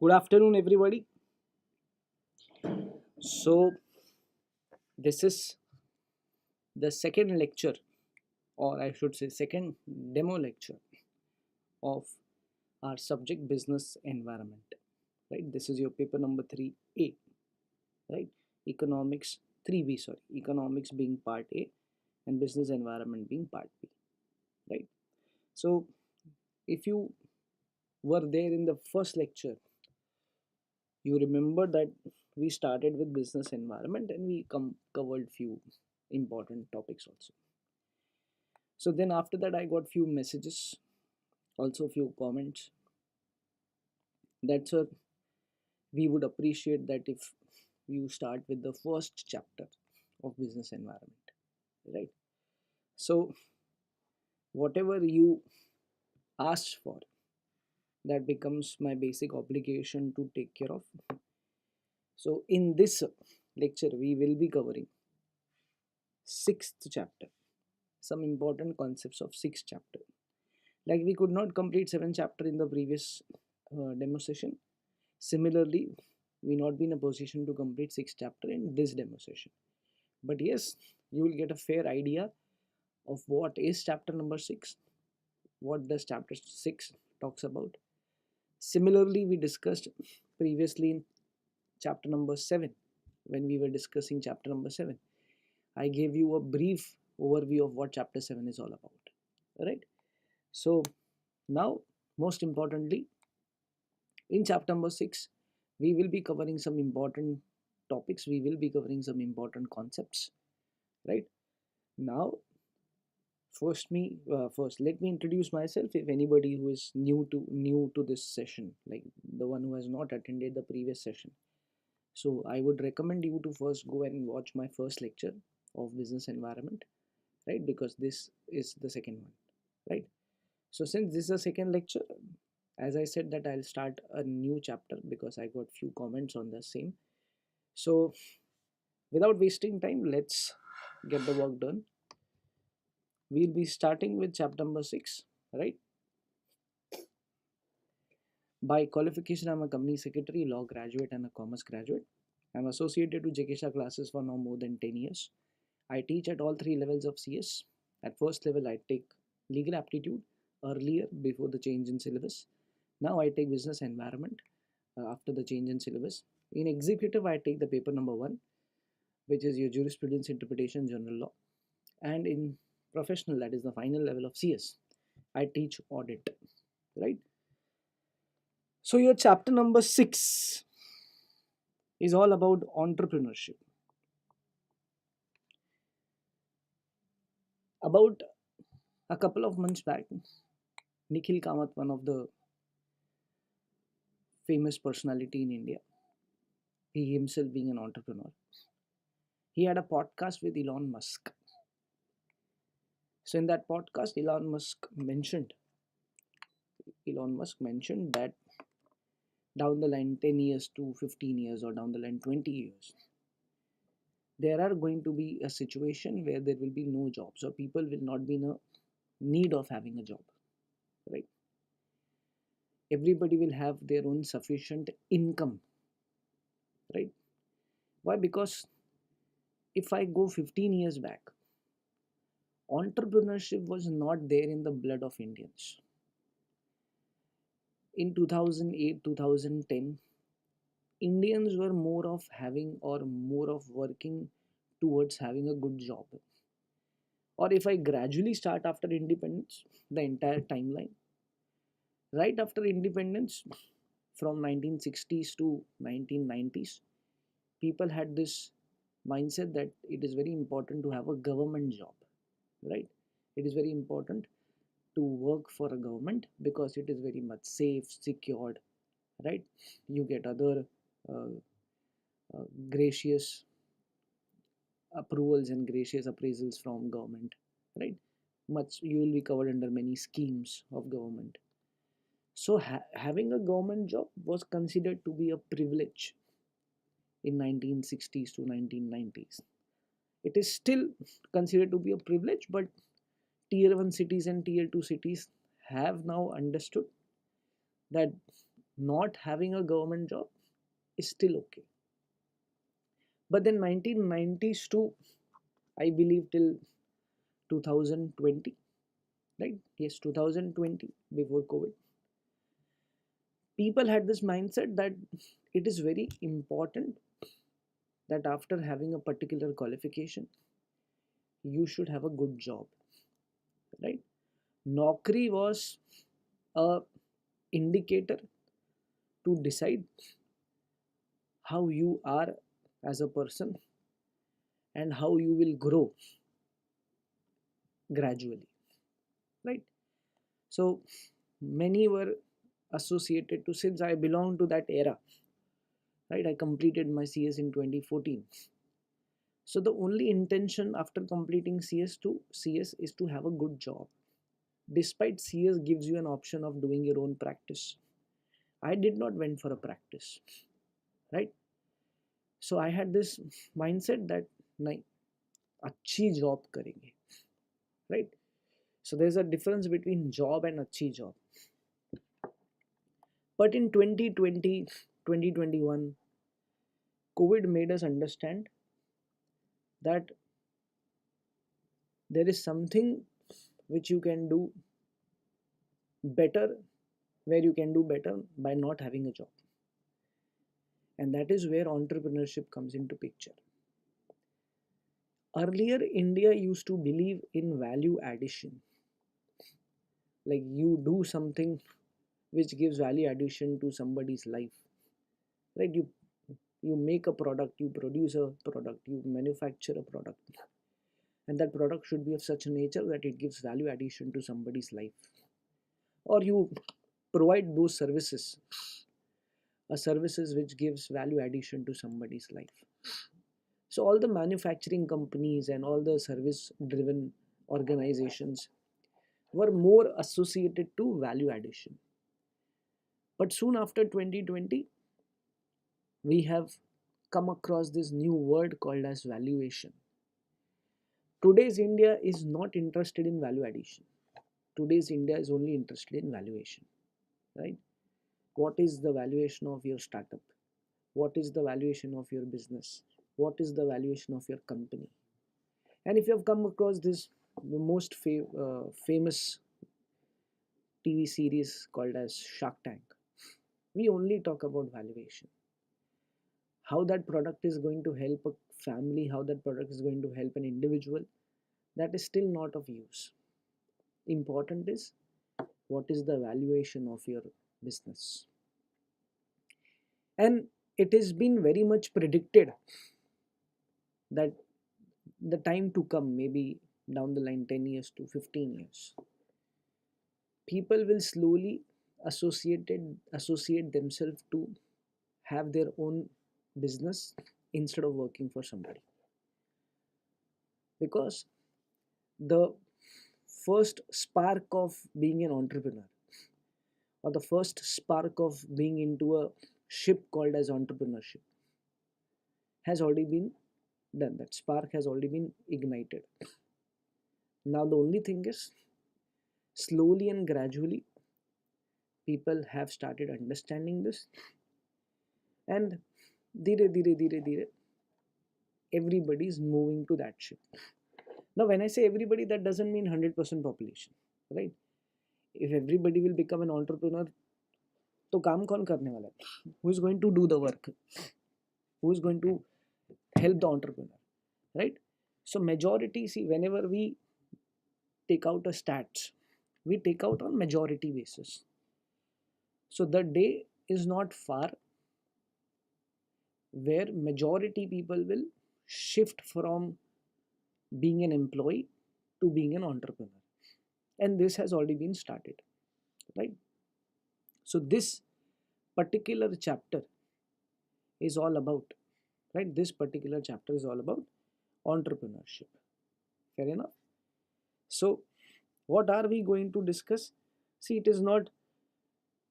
Good afternoon, everybody. So, this is the second lecture, or I should say, second demo lecture of our subject business environment. Right, this is your paper number 3A, right? Economics 3B, sorry, economics being part A and business environment being part B, right? So, if you were there in the first lecture, you remember that we started with business environment and we covered few important topics also. So then after that I got few messages, also few comments. That's what we would appreciate that if you start with the first chapter of business environment, right? So whatever you asked for, that becomes my basic obligation to take care of. So in this lecture we will be covering sixth chapter, some important concepts of sixth chapter. Like we could not complete seventh chapter in the previous demo session. Similarly, we not be in a position to complete sixth chapter in this demo session. But yes, you will get a fair idea of what is chapter number 6, what does chapter 6 talks about. Similarly, we discussed previously in chapter number 7, when we were discussing chapter number 7. I gave you a brief overview of what chapter 7 is all about. Right? So now, most importantly, in chapter number 6, we will be covering some important topics, we will be covering some important concepts, right? Now, first let me introduce myself if anybody who is new to this session, like the one who has not attended the previous session. So I would recommend you to first go and watch my first lecture of business environment, right? Because this is the second one, right? So since this is the second lecture, as I said that I'll start a new chapter because I got few comments on the same. So without wasting time, let's get the work done. We'll be starting with chapter number 6, right? By qualification, I'm a company secretary, law graduate, and a commerce graduate. I'm associated to JK classes for now more than 10 years. I teach at all three levels of CS. At first level, I take legal aptitude earlier before the change in syllabus. Now I take business environment after the change in syllabus. In executive, I take the paper number 1, which is your jurisprudence interpretation general law. And in professional, that is the final level of CS, I teach audit, right? So your chapter number 6 is all about entrepreneurship. About a couple of months back, Nikhil Kamath, one of the famous personality in India, he himself being an entrepreneur, he had a podcast with Elon Musk. So in that podcast, Elon Musk mentioned that down the line 10 years to 15 years or down the line 20 years, there are going to be a situation where there will be no jobs or people will not be in a need of having a job, right? Everybody will have their own sufficient income, right? Why? Because if I go 15 years back, entrepreneurship was not there in the blood of Indians. In 2008, 2010, Indians were more of having or more of working towards having a good job. Or if I gradually start after independence, the entire timeline, right after independence, from 1960s to 1990s, people had this mindset that it is very important to have a government job, right? It is very important to work for a government because it is very much safe, secured, right? You get other uh, gracious approvals and gracious appraisals from government, right? Much you will be covered under many schemes of government. So having a government job was considered to be a privilege in 1960s to 1990s. It is still considered to be a privilege, but tier 1 cities and tier 2 cities have now understood that not having a government job is still okay. But then 1990s to, I believe, till 2020, right? Yes, 2020, before COVID, people had this mindset that it is very important that after having a particular qualification, you should have a good job, right? Naukri was a indicator to decide how you are as a person and how you will grow gradually, right? So many were associated to, since I belong to that era, right? I completed my CS in 2014. So the only intention after completing CS is to have a good job. Despite CS gives you an option of doing your own practice, I did not went for a practice, right? So I had this mindset that nahi, अच्छी job करेंगे, right? So there's a difference between job and अच्छी job. But in 2020, 2021, COVID made us understand that there is something which you can do better, where you can do better by not having a job. And that is where entrepreneurship comes into picture. Earlier, India used to believe in value addition. Like you do something which gives value addition to somebody's life, right? You make a product, you produce a product, you manufacture a product, and that product should be of such a nature that it gives value addition to somebody's life. Or you provide those services, a services which gives value addition to somebody's life. So all the manufacturing companies and all the service driven organizations were more associated to value addition. But soon after 2020, we have come across this new word called as valuation. Today's India is not interested in value addition. Today's India is only interested in valuation, right? What is the valuation of your startup? What is the valuation of your business? What is the valuation of your company? And if you have come across this, the most famous TV series called as Shark Tank, we only talk about valuation. How that product is going to help a family, how that product is going to help an individual, that is still not of use. Important is what is the valuation of your business. And it has been very much predicted that the time to come, maybe down the line 10 years to 15 years, people will slowly associate themselves to have their own business instead of working for somebody, because the first spark of being an entrepreneur, or the first spark of being into a ship called as entrepreneurship, has already been done. That spark has already been ignited. Now the only thing is, slowly and gradually people have started understanding this, and dire everybody is moving to that ship. Now when I say everybody, that doesn't mean 100% population, right? If everybody will become an entrepreneur, तो काम कौन करने वाला है? Who is going to do the work? Who is going to help the entrepreneur, right? So majority, see, whenever we take out a stats, we take out on majority basis. So the day is not far where majority people will shift from being an employee to being an entrepreneur, and this has already been started, right? So this particular chapter is all about, right, this particular chapter is all about entrepreneurship. Fair enough. So what are we going to discuss? See, it is not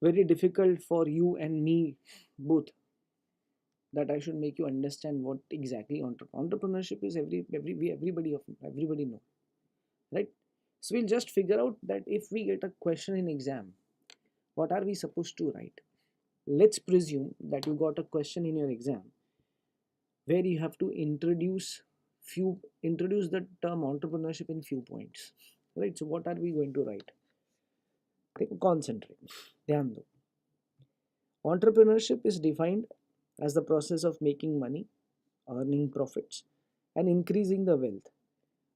very difficult for you and me both that I should make you understand what exactly entrepreneurship is. Everybody know, right? So we'll just figure out that if we get a question in exam, what are we supposed to write? let's presume that you got a question in your exam where you have to introduce the term entrepreneurship in few points, right? So what are we going to write? Concentrate, ध्यान दो. Entrepreneurship is defined as the process of making money, earning profits, and increasing the wealth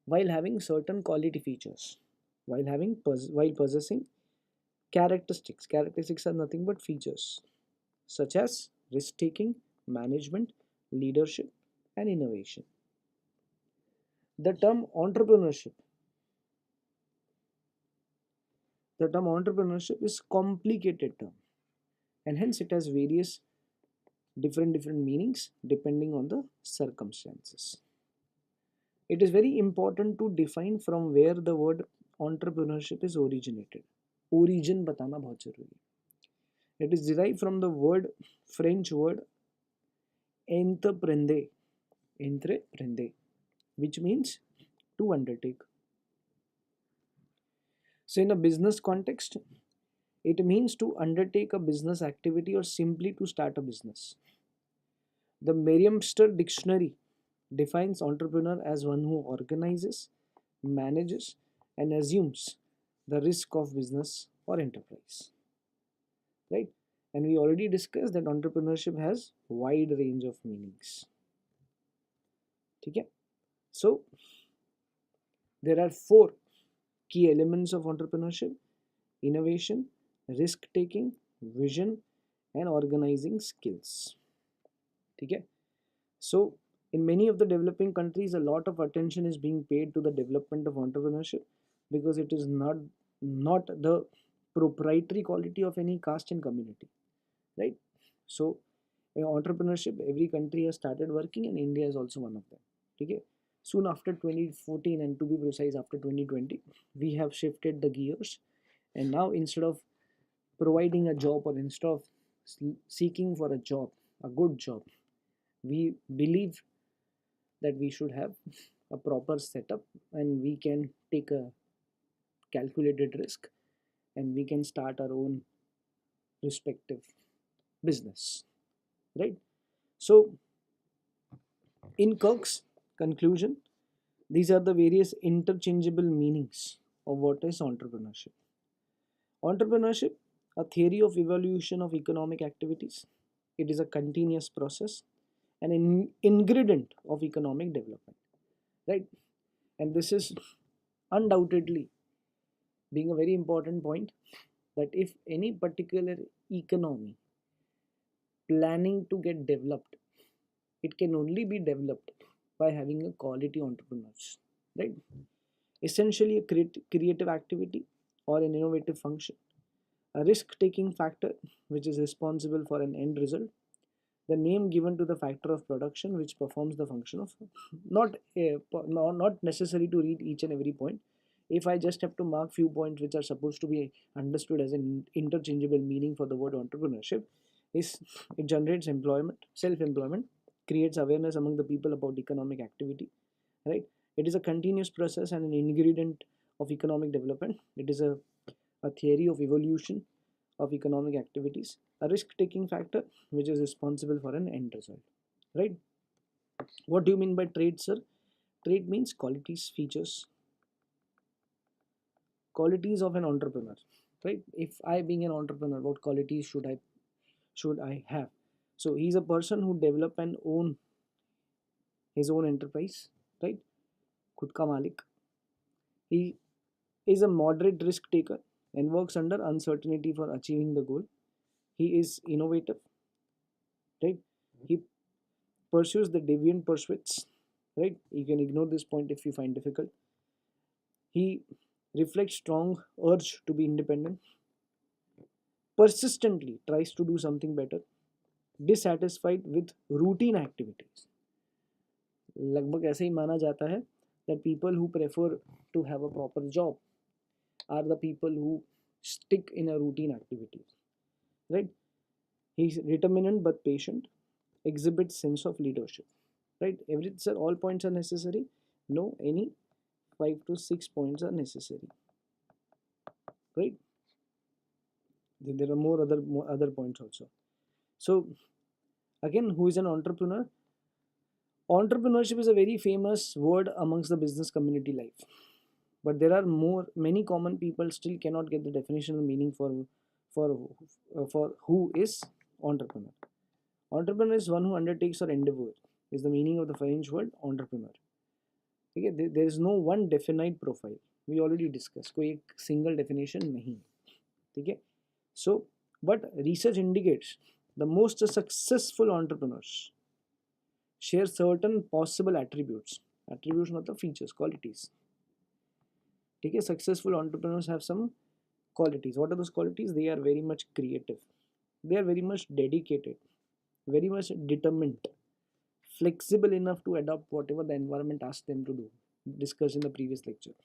while having certain quality features, while possessing characteristics. Characteristics are nothing but features such as risk taking, management, leadership, and innovation. The term entrepreneurship, the term entrepreneurship is complicated term, and hence it has various different meanings depending on the circumstances. It is very important to define from where the word entrepreneurship is originated. Origin बताना बहुत जरूरी है. It is derived from the French word entreprendre, which means to undertake. So in a business context, it means to undertake a business activity or simply to start a business. The Merriam-Webster dictionary defines entrepreneur as one who organizes, manages, and assumes the risk of business or enterprise. Right? And we already discussed that entrepreneurship has wide range of meanings. Okay? So there are 4 key elements of entrepreneurship: innovation, risk taking, vision, and organizing skills. Okay? So in many of the developing countries, a lot of attention is being paid to the development of entrepreneurship because it is not the proprietary quality of any caste and community, right? So entrepreneurship, every country has started working, and India is also one of them. Okay? Soon after 2014, and to be precise after 2020, we have shifted the gears, and now instead of providing a job or instead of seeking for a job, a good job, we believe that we should have a proper setup and we can take a calculated risk and we can start our own respective business, right? So in Kirk's conclusion, these are the various interchangeable meanings of what is entrepreneurship. Entrepreneurship, a theory of evolution of economic activities. It is a continuous process and an ingredient of economic development, right? And this is undoubtedly being a very important point, that if any particular economy planning to get developed, it can only be developed by having a quality entrepreneurs, right? Essentially a creative activity or an innovative function, a risk-taking factor which is responsible for an end result, the name given to the factor of production which performs the function of, not necessary to read each and every point. If I just have to mark few points which are supposed to be understood as an interchangeable meaning for the word entrepreneurship, is it generates employment, self-employment, creates awareness among the people about economic activity, right? It is a continuous process and an ingredient of economic development. It is a theory of evolution of economic activities, a risk-taking factor which is responsible for an end result, right? What do you mean by trade, sir? Trade means qualities, features, qualities of an entrepreneur, right? If I being an entrepreneur, what qualities should I have? So he's a person who develop and own his own enterprise, right? Khud ka malik. He is a moderate risk taker and works under uncertainty for achieving the goal. He is innovative, right? He pursues the deviant pursuits, right? You can ignore this point if you find difficult. He reflects strong urge to be independent, persistently tries to do something better, dissatisfied with routine activities. लगभग ऐसे ही माना जाता है that people who prefer to have a proper job are the people who stick in a routine activity, right? He's determined but patient, exhibits sense of leadership, right? Every, sir, all points are necessary? No, any 5 to 6 points are necessary, right? There are more other points also. So again, who is an entrepreneur? Entrepreneurship is a very famous word amongst the business community life, but there are many common people still cannot get the definition and meaning for for who is entrepreneur. Entrepreneur is one who undertakes or endeavor, is the meaning of the French word entrepreneur. Okay, there is no one definite profile, we already discussed, कोई एक single definition नहीं, ठीक है. So but research indicates the most successful entrepreneurs share certain possible attributes. Attributes मतलब features, qualities. ठीक है, successful entrepreneurs have some qualities. What are those qualities? They are very much creative, they are very much dedicated, very much determined, flexible enough to adopt whatever the environment asks them to do, discussed in the previous lecture.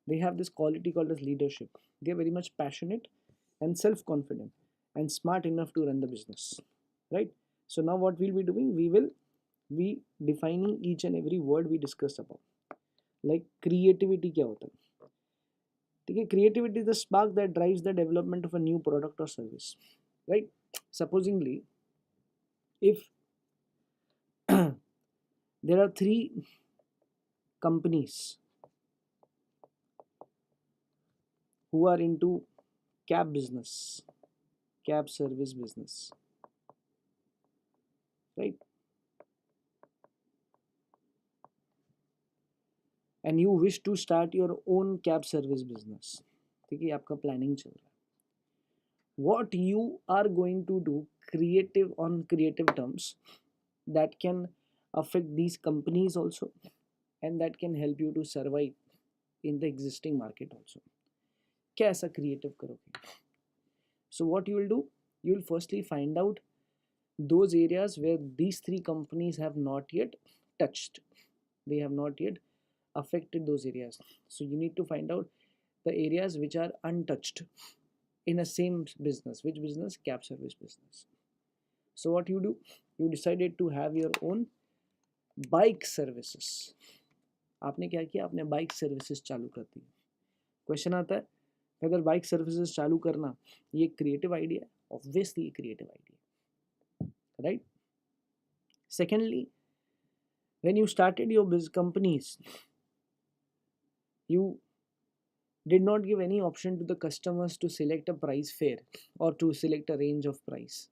They have this quality called as leadership. They are very much passionate and self-confident and smart enough to run the business, right? So now what we'll be doing, we will be defining each and every word we discussed about. Like creativity क्या होता है? ठीक है, creativity is the spark that drives the development of a new product or service, right? Supposingly, if there are three companies who are into cab business, cab service business, right? And you wish to start your own cab service business, ठीक है, आपका planning चल रहा है. What you are going to do creative on creative terms that can affect these companies also, and that can help you to survive in the existing market also. क्या ऐसा creative करोगे? So what you will do, you will firstly find out those areas where these three companies have not yet touched, they have not yet affected those areas. So you need to find out the areas which are untouched in a same business. Which business? Cab service business. So what you do, you decided to have your own bike services. आपने क्या किया, आपने bike services चालू कर दी. Question आता है, अगर bike services चालू करना ये क्रिएटिव आइडिया है? Obviously creative idea, right? Secondly, when you started your business companies, you did not give any option to the customers to select a price fare or to select a range of price.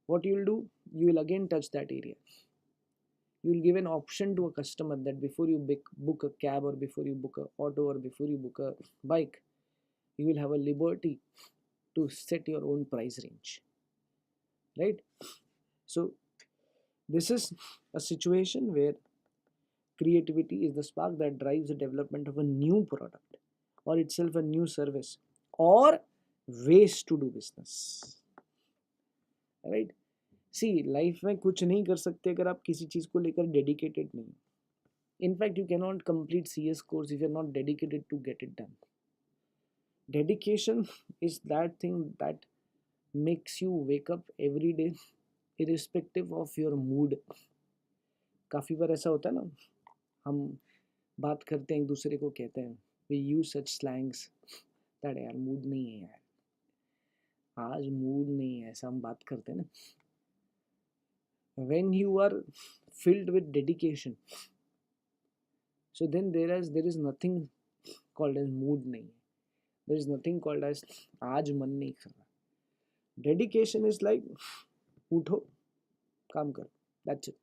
What you will do, you will again touch that area. You will give an option to a customer that before you book a cab, or before you book a auto, or before you book a bike, you will have a liberty to set your own price range, right? So this is a situation where creativity is the spark that drives the development of a new product or itself a new service or ways to do business, right? See life में कुछ नहीं कर सकते अगर आप किसी चीज़ को लेकर डेडिकेटेड नहीं. In fact you can not complete CS course if you are not dedicated to get it done. Dedication is that thing that makes you wake up every day irrespective of your mood. काफ़ी बार ऐसा होता है ना, हम बात करते हैं एक दूसरे को कहते हैं, we use such slangs that यार मूड नहीं है, यार आज मूड नहीं है, ऐसा हम बात करते हैं ना. When you are filled with dedication, so then there is nothing called as mood nahi, there is nothing called as aaj man nahi kar raha. Dedication is like utho kaam karo, that's it.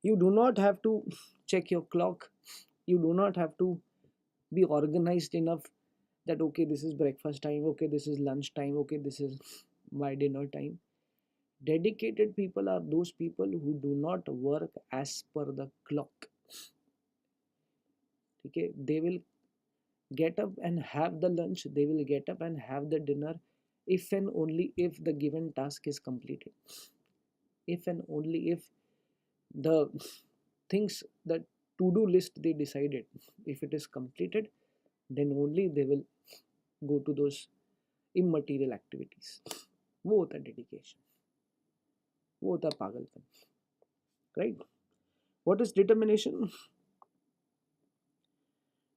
You do not have to check your clock, you do not have to be organized enough that okay this is breakfast time, okay this is lunch time, okay this is my dinner time. Dedicated people are those people who do not work as per the clock. Okay, they will get up and have the lunch, they will get up and have the dinner if and only if the given task is completed, if and only if the things, the to-do list they decided, if it is completed, then only they will go to those immaterial activities. वो होता है dedication, वो होता है पागलपन, right? What is determination?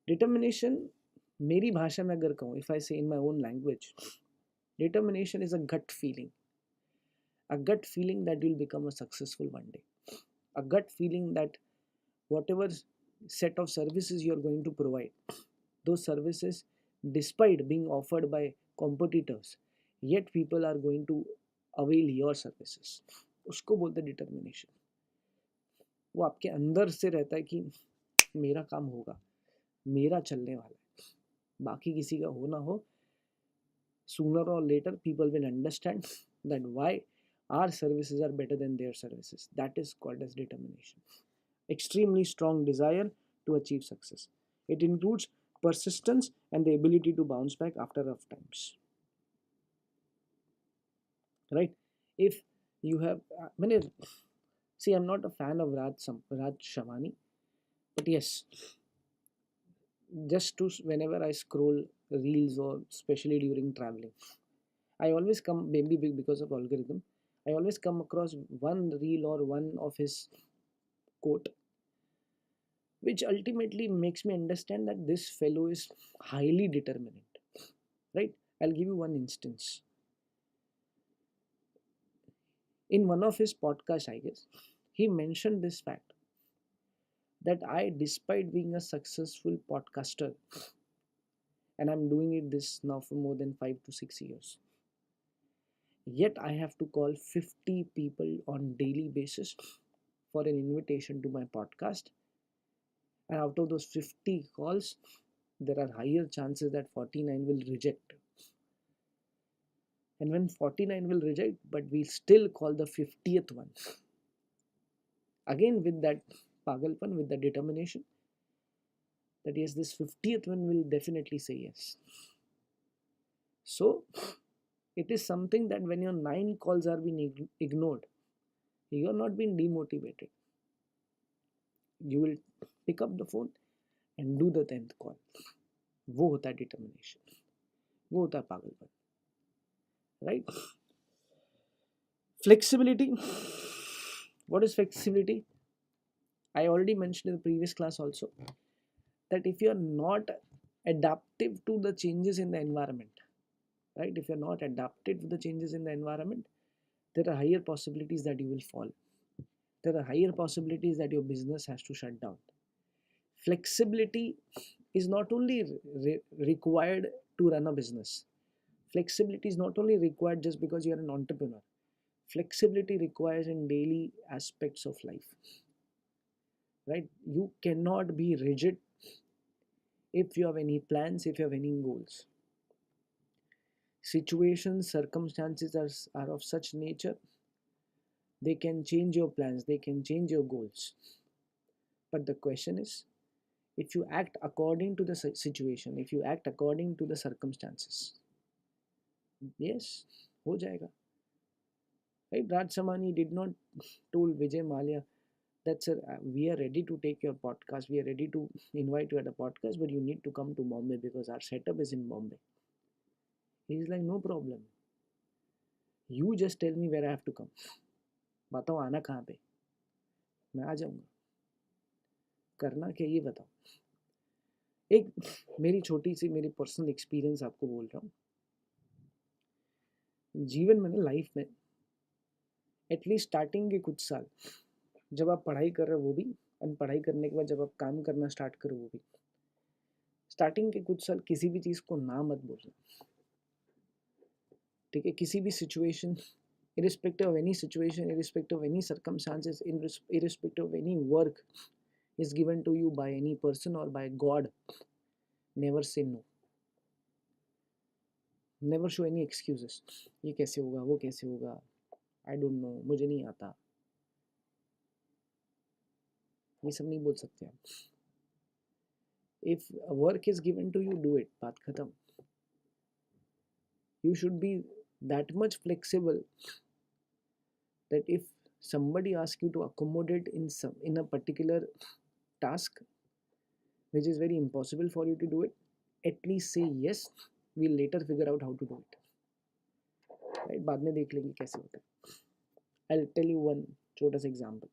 Determination मेरी भाषा में अगर कहूँ, if I say in my own language, Determination is a gut feeling that you'll become a successful one day, a gut feeling that whatever set of services you're going to provide, those services, despite being offered by competitors, yet people are going to avail your services. उसको बोलते determination. वो आपके अंदर से रहता है कि मेरा काम होगा, मेरा चलने वाला है, बाकी किसी का हो ना हो, sooner or later people will understand that why our services are better than their services. That is called as determination. Extremely strong desire to achieve success. It includes persistence and the ability to bounce back after rough times. Right? If you have, see, I'm not a fan of Raj Shamani, but yes, just to whenever I scroll reels or especially during traveling, I always come, maybe because of algorithm, I always come across one reel or one of his quote, which ultimately makes me understand that this fellow is highly determined. Right? I'll give you one instance. In one of his podcasts, I guess, he mentioned this fact that despite being a successful podcaster, and I'm doing it this now for more than 5 to 6 years, yet I have to call 50 people on daily basis for an invitation to my podcast. And out of those 50 calls, there are higher chances that 49 will reject. And when 49 will reject, but we still call the 50th one. Again, with that pagalpan, with the determination that yes, this 50th one will definitely say yes. So, it is something that when your 9 calls are being ignored, you are not being demotivated. You will pick up the phone and do the 10th call. वो होता है determination. वो होता है पागलपन. Right? Flexibility. What is flexibility? I already mentioned in the previous class also that if you are not adaptive to the changes in the environment, right? If you're not adapted to the changes in the environment, there are higher possibilities that you will fall. There are higher possibilities that your business has to shut down. Flexibility is not only required to run a business. Flexibility is not only required just because you're an entrepreneur. Flexibility requires in daily aspects of life. Right? You cannot be rigid if you have any plans, if you have any goals. Situations, circumstances are of such nature, they can change your plans, they can change your goals. But the question is, if you act according to the situation, if you act according to the circumstances, yes, ho jayega. Right? Raj Samani did not told Vijay Mallya that, sir, we are ready to take your podcast, we are ready to invite you at a podcast, but you need to come to Bombay because our setup is in Bombay. He's like, no problem. You just tell me where I have to come. बताओ आना कहाँ पे, मैं आ जाऊँगा. करना क्या ये बताओ. एक मेरी छोटी सी मेरी पर्सनल एक्सपीरियंस आपको बोल रहा हूँ. जीवन में, लाइफ में, एटलीस्ट स्टार्टिंग के कुछ साल जब आप पढ़ाई कर रहे हो वो भी, और पढ़ाई करने के बाद जब आप काम करना स्टार्ट करो वो भी, स्टार्टिंग के कुछ साल किसी भी चीज़ को ना मत बोलना. ठीक है? किसी भी situation, irrespective of any situation, irrespective of any circumstances, irrespective of any work is given to you by any person or by God, never say no. Never show any excuses. ये कैसे होगा, वो कैसे होगा, I don't know, मुझे नहीं आता. ये सब नहीं बोल सकते आप. If a work is given to you, do it. बात खत्म. You should be that much flexible that if somebody asks you to accommodate in a particular task which is very impossible for you to do it, at least say yes. We'll later figure out how to do it. Right? बाद में देख लेंगे कैसे होता है. I'll tell you one छोटा सा example.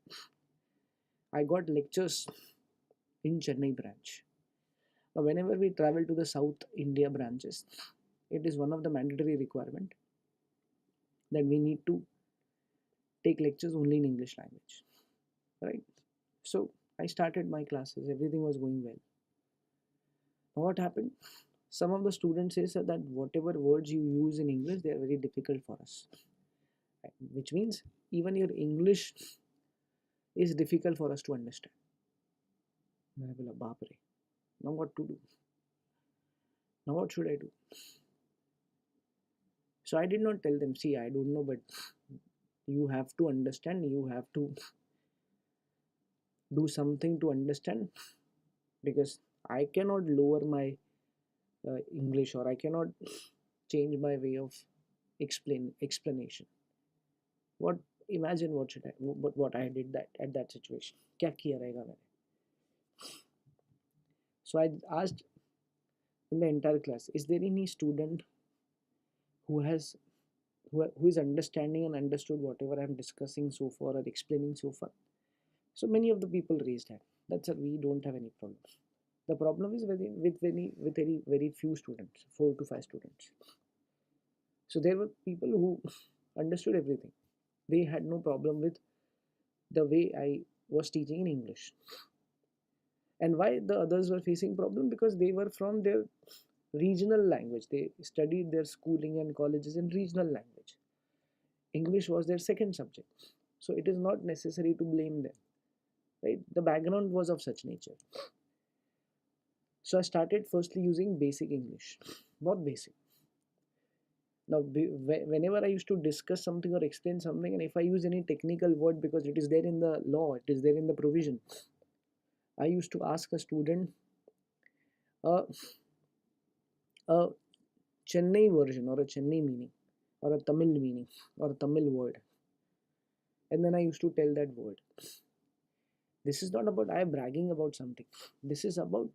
I got lectures in Chennai branch. Now, whenever we travel to the South India branches, it is one of the mandatory requirement that we need to take lectures only in English language, right? So I started my classes, everything was going well. Now what happened, some of the students say sir, that whatever words you use in English, they are very difficult for us, right? Which means even your English is difficult for us to understand. मैं बोला बाप रे, now what to do, now what should I do? So I did not tell them, see, I don't know, but you have to understand, you have to do something to understand, because I cannot lower my English, or I cannot change my way of explanation. What, imagine what should I, what I did that at that situation, क्या किया रहेगा मैंने? So I asked in the entire class, is there any student who has who is understanding and understood whatever I am discussing so far or explaining so far? So many of the people raised hand. That's it, we don't have any problem. The problem is with very few students, 4 to 5 students. So there were people who understood everything. They had no problem with the way I was teaching in English. And why the others were facing problem? Because they were from their regional language. They studied their schooling and colleges in regional language. English was their second subject. So it is not necessary to blame them, right? The background was of such nature. So I started firstly using basic English. What basic? Now, whenever I used to discuss something or explain something, and if I use any technical word, because it is there in the law, it is there in the provision, I used to ask a student a Chennai version or a Chennai meaning or a Tamil meaning or a Tamil word, and then I used to tell that word. This is not about I bragging about something. This is about,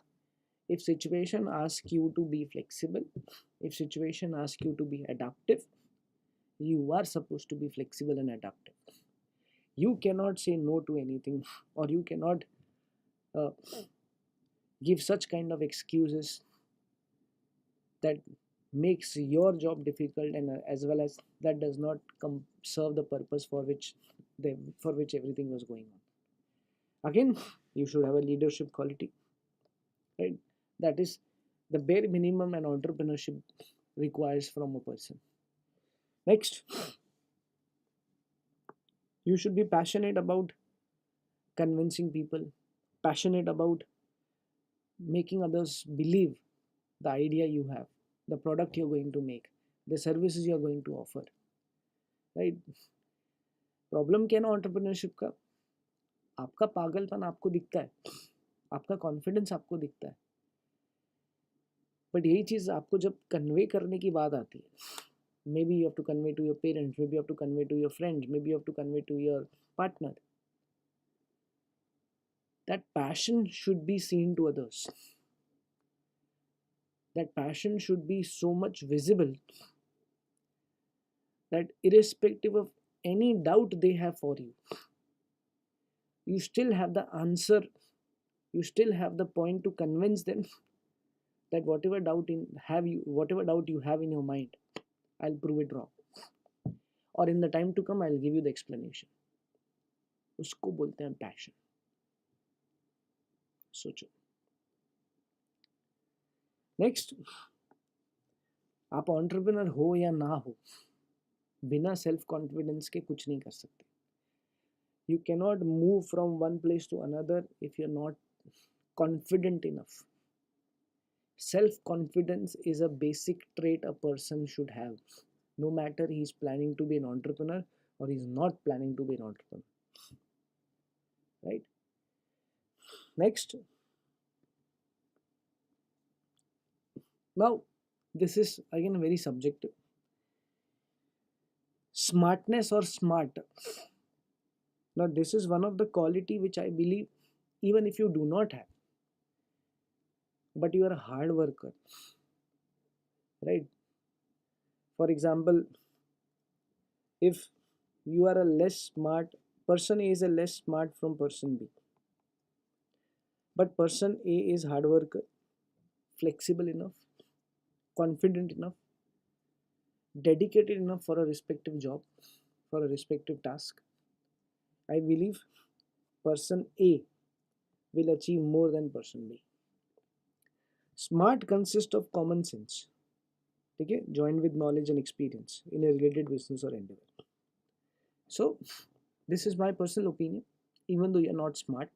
if situation asks you to be flexible, if situation asks you to be adaptive, you are supposed to be flexible and adaptive. You cannot say no to anything, or you cannot give such kind of excuses that makes your job difficult, and as well as that does not serve the purpose for which everything was going on. Again, you should have a leadership quality, right? That is the bare minimum an entrepreneurship requires from a person. Next, you should be passionate about convincing people, passionate about making others believe the idea you have, the product you're going to make, the services you're going to offer, right? Problem क्या ना entrepreneurship का, आपका पागलपन आपको दिखता है, आपका confidence आपको दिखता है, बट यही चीज़ आपको जब कन्वे करने की बात आती है, maybe you have to convey to your parents, maybe you have to convey to your friends, maybe you have to convey to your partner, that passion should be seen to others. That passion should be so much visible that irrespective of any doubt they have for you, you still have the answer, you still have the point to convince them that whatever doubt you have in your mind, I'll prove it wrong, or in the time to come I'll give you the explanation. उसको बोलते हैं passion. सोचो. Next, आप entrepreneur हो या ना हो, बिना सेल्फ कॉन्फिडेंस के कुछ नहीं कर सकते. You cannot move from one place to another if you're not confident enough. Self-confidence is a basic trait a person should have, no matter he's planning to be an entrepreneur or he's not planning to be an entrepreneur. Right? Next. Now, this is again very subjective. Smartness or smart. Now, this is one of the quality which I believe even if you do not have, but you are a hard worker, right? For example, if you are a less smart, person A is a less smart from person B, but person A is hard worker, flexible enough, confident enough, dedicated enough for a respective job, for a respective task, I believe person A will achieve more than person B. Smart consists of common sense, okay, joined with knowledge and experience in a related business or endeavor. So, this is my personal opinion. Even though you are not smart,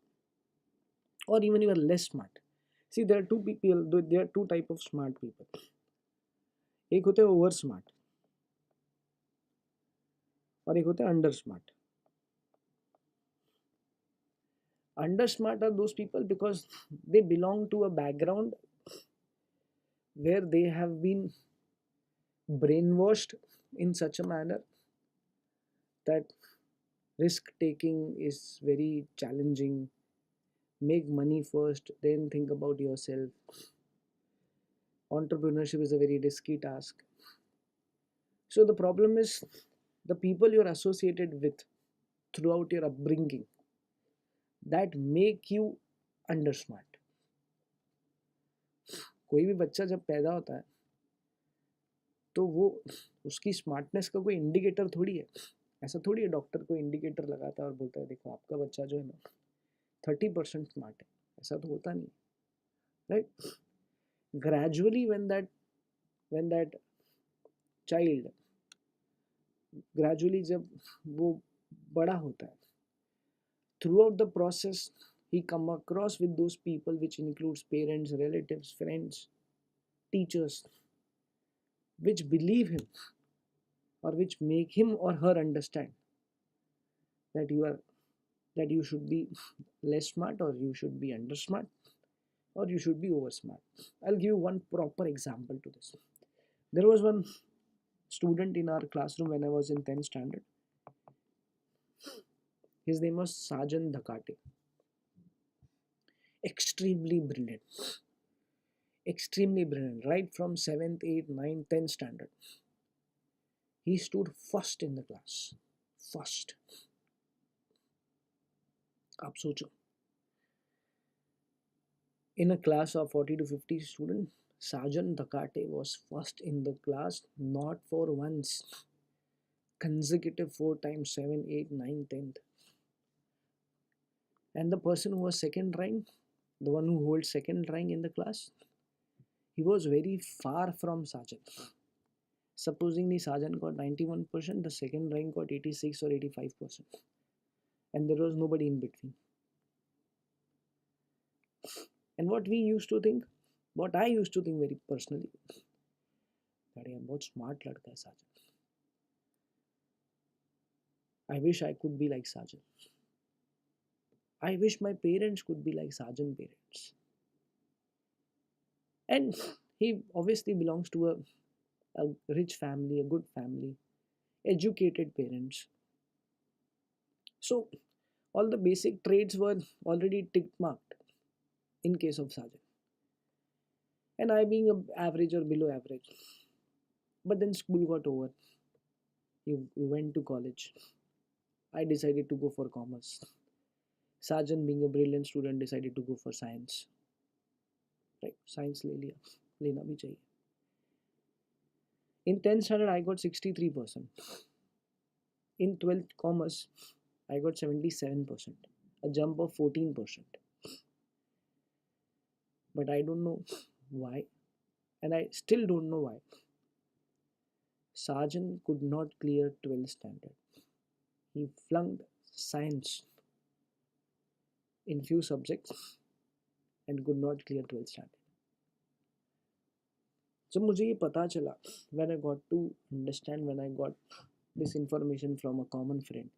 or even you are less smart. See, there are two people. There are two type of smart people. एक होते हैं over smart और एक होते हैं under smart. Under smart are those people because they belong to a background where they have been brainwashed in such a manner that risk taking is very challenging. Make money first, then think about yourself. Entrepreneurship is a very risky task. So the problem is the people you're associated with throughout your upbringing that make you under smart. कोई भी बच्चा जब पैदा होता है तो वो उसकी स्मार्टनेस का कोई इंडिकेटर थोड़ी है. ऐसा थोड़ी है डॉक्टर कोई इंडिकेटर लगाता है और बोलता है देखो आपका बच्चा जो है ना 30% स्मार्ट है. ऐसा तो होता नहीं, right. Gradually when that child gradually जब वो बड़ा होता है, throughout the process he come across with those people which includes parents, relatives, friends, teachers, which believe him or which make him or her understand that you should be less smart or you should be under smart or you should be over smart. I'll give you one proper example to this. There was one student in our classroom when I was in 10th standard. His name was Sajan Dhakate. Extremely brilliant. Extremely brilliant. Right from 7th, 8th, 9th, 10th standard. He stood first in the class. First. आप सोचो. In a class of 40 to 50 students, Sajan Dhakate was first in the class, not for once. Consecutive 4 times, 7, 8, 9, 10th. And the person who was second rank, the one who holds second rank in the class, he was very far from Sajan. Supposingly Sajan got 91%, the second rank got 86 or 85%. And there was nobody in between. And what I used to think very personally, that he is a very smart ladka, Sajan. I wish I could be like Sajan. I wish my parents could be like Sajan parents. And he obviously belongs to a rich family, a good family, educated parents. So all the basic traits were already tick marked in case of Sajan. And I being an average or below average. But then school got over. You went to college. I decided to go for commerce. Sajan being a brilliant student decided to go for science. Right? Science ले लिया. लेना भी चाहिए. In 10th standard I got 63%. In 12th commerce I got 77%. A jump of 14%. But I don't know why. And I still don't know why. Sajan could not clear 12th standard. He flunked science in few subjects and could not clear 12th standard. जब मुझे ये पता चला, when I got to understand, when I got this information from a common friend,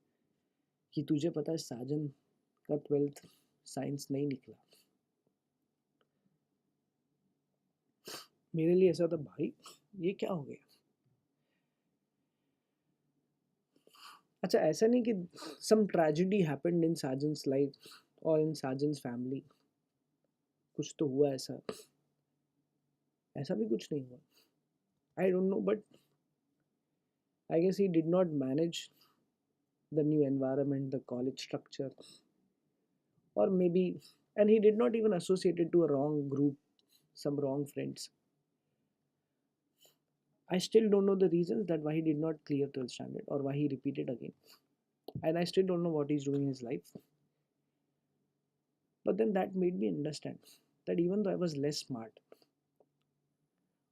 कि तुझे पता है साजन का 12th साइंस नहीं निकला. मेरे लिए ऐसा था भाई ये क्या हो गया. अच्छा ऐसा नहीं कि some tragedy happened in Sajan's life or in Sajan's family. कुछ तो हुआ ऐसा. ऐसा भी कुछ नहीं हुआ. I don't know, but I guess he did not manage the new environment, the college structure, or maybe, and he did not even associate it to a wrong group, some wrong friends. I still don't know the reasons that why he did not clear 12th standard or why he repeated again. And I still don't know what he's doing in his life. But then that made me understand that even though I was less smart,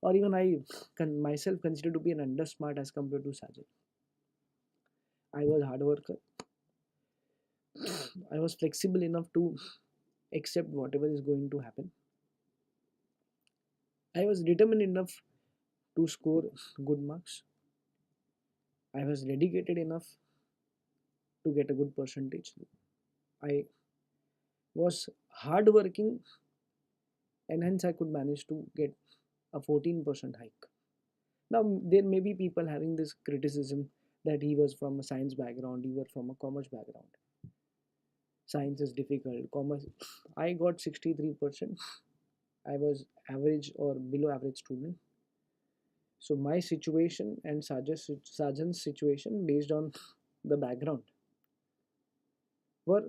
or even I myself consider to be an under smart as compared to Sajid, I was hard worker. I was flexible enough to accept whatever is going to happen. I was determined enough to score good marks. I was dedicated enough to get a good percentage. I was hardworking, and hence I could manage to get a 14% hike. Now, there may be people having this criticism that he was from a science background, you were from a commerce background. Science is difficult, commerce. I got 63%. I was average or below average student. So my situation and Sajan's situation based on the background were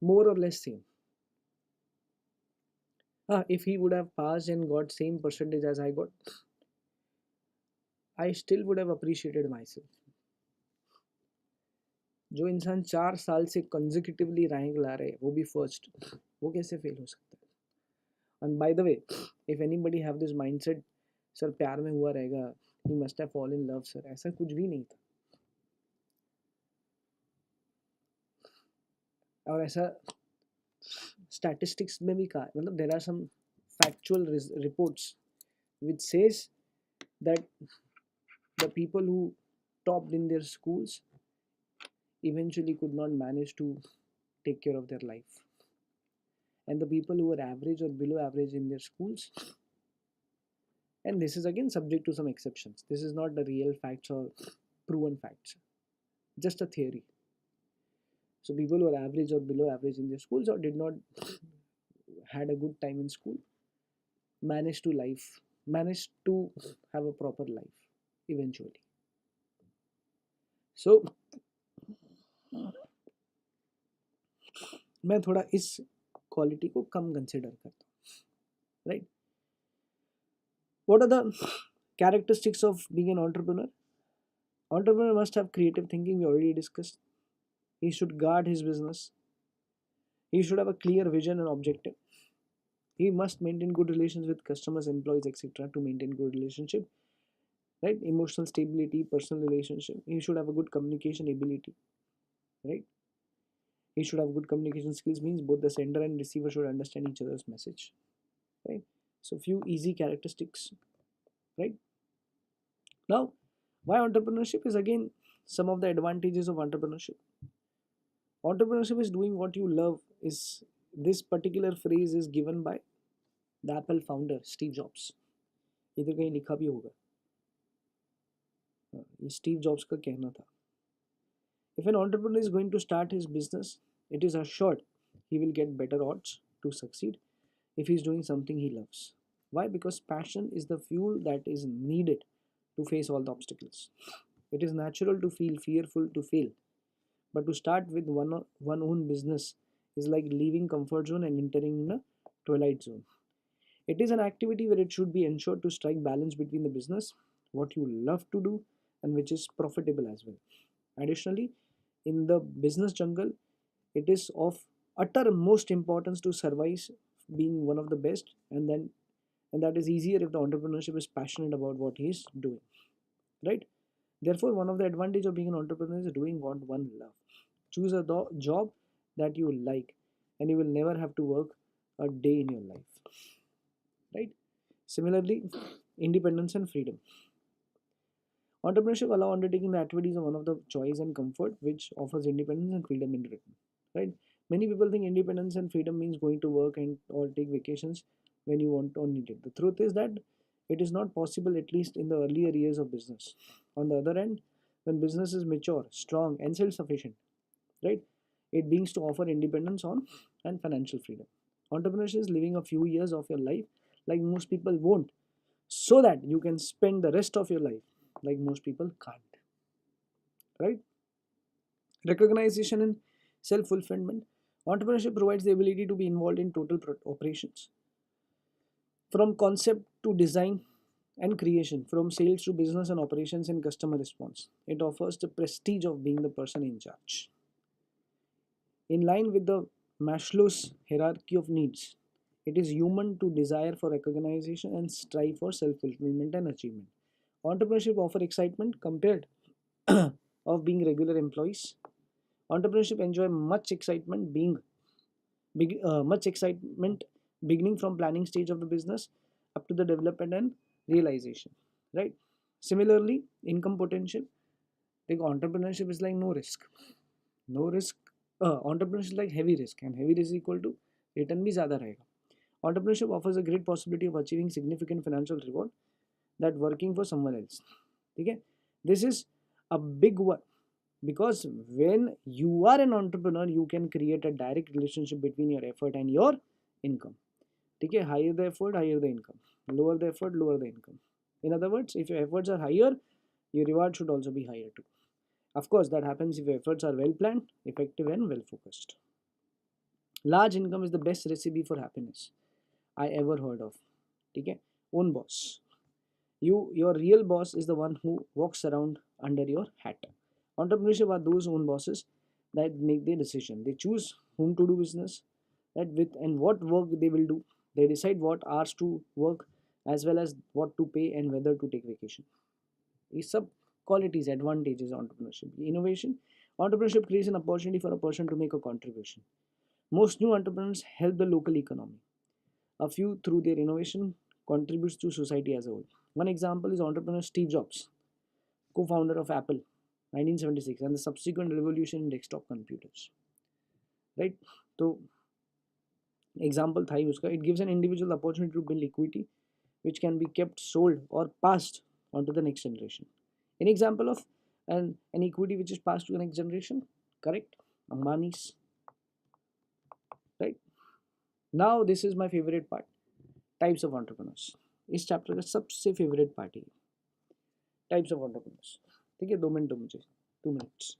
more or less same. If he would have passed and got same percentage as I got, I still would have appreciated myself. जो इंसान 4 साल से consecutively rank ला रहे वो भी first, वो कैसे fail हो सकता है? And by the way, if anybody have this mindset, sir प्यार में हुआ रहेगा, he must have fall in love, sir ऐसा कुछ भी नहीं था. और ऐसा स्टैटिस्टिक्स में भी कहा, मतलब there are some factual reports which says that the people who topped in their schools eventually could not manage to take care of their life, and the people who were average or below average in their schools, and this is again subject to some exceptions, this is not the real facts or proven facts, just a theory. So people who are average or below average in their schools or did not had a good time in school managed to have a proper life eventually. So मैं थोड़ा इस quality को कम consider करता हूँ, right? What are the characteristics of being an entrepreneur? Entrepreneur must have creative thinking, we already discussed. He should guard his business. He should have a clear vision and objective. He must maintain good relations with customers, employees, etc. to maintain good relationship, right? Emotional stability, personal relationship. He should have a good communication ability, right? He should have good communication skills, means both the sender and receiver should understand each other's message, right? So few easy characteristics, right? Now, why entrepreneurship is again some of the advantages of entrepreneurship. Entrepreneurship is doing what you love. Is this particular phrase is given by the Apple founder Steve Jobs. इधर कहीं लिखा भी होगा, ये Steve jobs का कहना था. If an entrepreneur is going to start his business, it is assured he will get better odds to succeed if he is doing something he loves. Why? Because passion is the fuel that is needed to face all the obstacles. It is natural to feel fearful to fail, but to start with one own business is like leaving comfort zone and entering in a twilight zone. It is an activity where it should be ensured to strike balance between the business, what you love to do, and which is profitable as well. Additionally, in the business jungle, it is of uttermost importance to survive being one of the best, and that is easier if the entrepreneurship is passionate about what he is doing, right? Therefore, one of the advantage of being an entrepreneur is doing what one love. Choose a job that you like, and you will never have to work a day in your life, right? Similarly, independence and freedom. Entrepreneurship allow undertaking the activities of one of the choice and comfort, which offers independence and freedom in return, right? Many people think independence and freedom means going to work and or take vacations when you want or need it. The truth is that it is not possible, at least in the earlier years of business. On the other hand, when business is mature, strong, and self-sufficient, right, it begins to offer independence on and financial freedom. Entrepreneurship is living a few years of your life like most people won't, so that you can spend the rest of your life like most people can't, right? Recognition and self-fulfillment. Entrepreneurship provides the ability to be involved in total operations from concept to design and creation, from sales to business and operations and customer response. It offers the prestige of being the person in charge. In line with the Maslow's hierarchy of needs, it is human to desire for recognition and strive for self-fulfillment and achievement. Entrepreneurship offers excitement compared of being regular employees. Entrepreneurship enjoy much excitement beginning from planning stage of the business up to the development and realization. Right. Similarly, income potential. Like entrepreneurship is like no risk. No risk. Entrepreneurship is like heavy risk, and heavy risk is equal to return भी ज़्यादा रहेगा. Entrepreneurship offers a great possibility of achieving significant financial reward that working for someone else. Okay, this is a big one because when you are an entrepreneur, you can create a direct relationship between your effort and your income. Okay, higher the effort, higher the income. Lower the effort, lower the income. In other words, if your efforts are higher, your reward should also be higher too. Of course, that happens if your efforts are well planned, effective, and well focused. Large income is the best recipe for happiness I ever heard of. Okay, own boss. Your real boss is the one who walks around under your hat. Entrepreneurship are those own bosses that make the decision. They choose whom to do business, that with and what work they will do. They decide what hours to work as well as what to pay and whether to take vacation. These sub qualities, advantages of entrepreneurship. Innovation. Entrepreneurship creates an opportunity for a person to make a contribution. Most new entrepreneurs help the local economy. A few, through their innovation, contributes to society as a whole. One example is entrepreneur Steve Jobs, co-founder of Apple, 1976, and the subsequent revolution in desktop computers. Right? So, example था ही उसका. It gives an individual opportunity to build equity, which can be kept, sold, or passed on to the next generation. An example of an equity which is passed to the next generation, correct? Ambani's. Right? Now this is my favorite part. Types of entrepreneurs. इस chapter का सबसे favourite part है types of entrepreneurs. ठीक है, 2 minute दो मुझे, 2 minutes.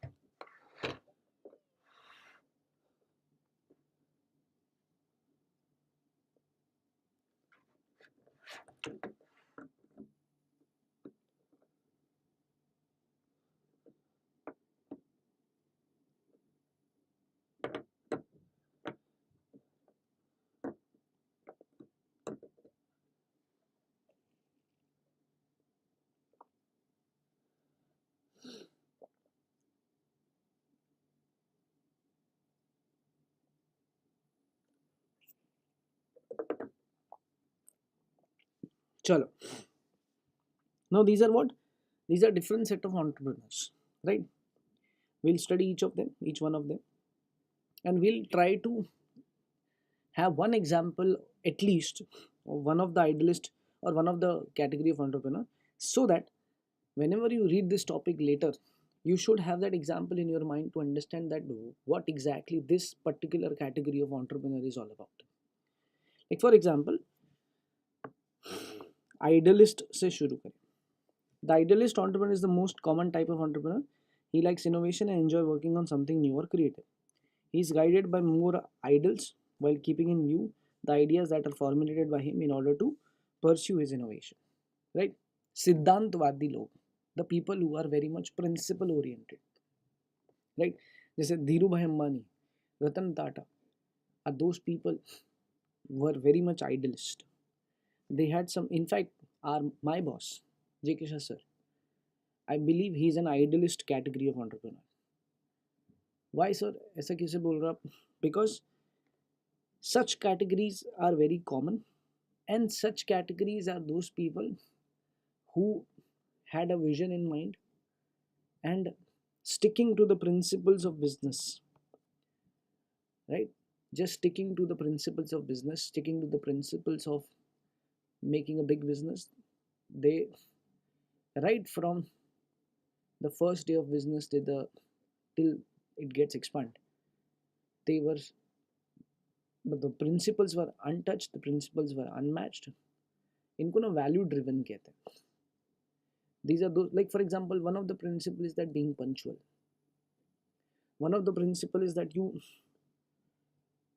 चलो. Now these are what? These are different set of entrepreneurs, right? We'll study each of them, each one of them, and we'll try to have one example at least of one of the idealist or one of the category of entrepreneur, so that whenever you read this topic later, you should have that example in your mind to understand that what exactly this particular category of entrepreneur is all about. Like for example, idealist से शुरू करें. The idealist entrepreneur is the most common type of entrepreneur. He likes innovation and enjoy working on something new or creative. He is guided by more ideals while keeping in view the ideas that are formulated by him in order to pursue his innovation. Right? सिद्धांतवादी लोग, the people who are very much principle oriented. Right? जैसे धीरू भाई Ambani, Ratan Tata, are those people were very much idealist. They had some, in fact, my boss, J.K. Shah sir, I believe he is an idealist category of entrepreneur. Why sir? ऐसा कैसे बोल रहा आप? Because such categories are very common, and such categories are those people who had a vision in mind and sticking to the principles of business. Right? Just sticking to the principles of business, sticking to the principles of making a big business. They, right from the first day of business till it gets expanded, they were, but the principles were untouched, the principles were unmatched. इनको ना value driven कहते हैं. These are those, like for example, one of the principles is that being punctual. One of the principles is that you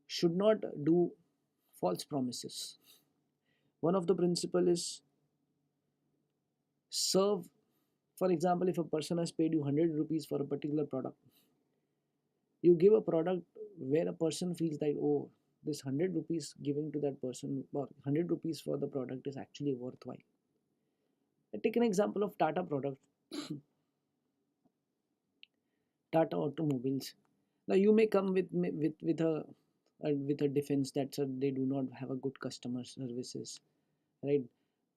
should not do false promises. One of the principle is serve. For example, if a person has paid you 100 rupees for a particular product, you give a product where a person feels that, oh, this 100 rupees giving to that person or 100 rupees for the product is actually worthwhile. Take an example of Tata product, Tata Automobiles. Now you may come with a defense that they do not have a good customer services, right?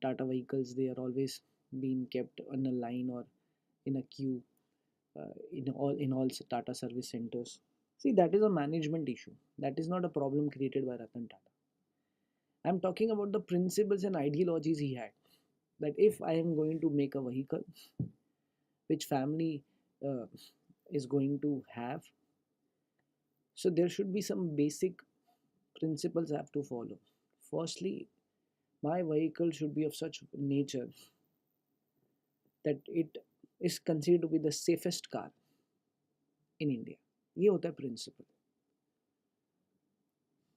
Tata vehicles, they are always being kept on a line or in a queue, in all Tata service centers. See, that is a management issue. That is not a problem created by Ratan Tata. I'm talking about the principles and ideologies he had. That if I am going to make a vehicle which family uh, is going to have, so there should be some basic principles I have to follow. Firstly, my vehicle should be of such nature that it is considered to be the safest car in India. ये होता है principle.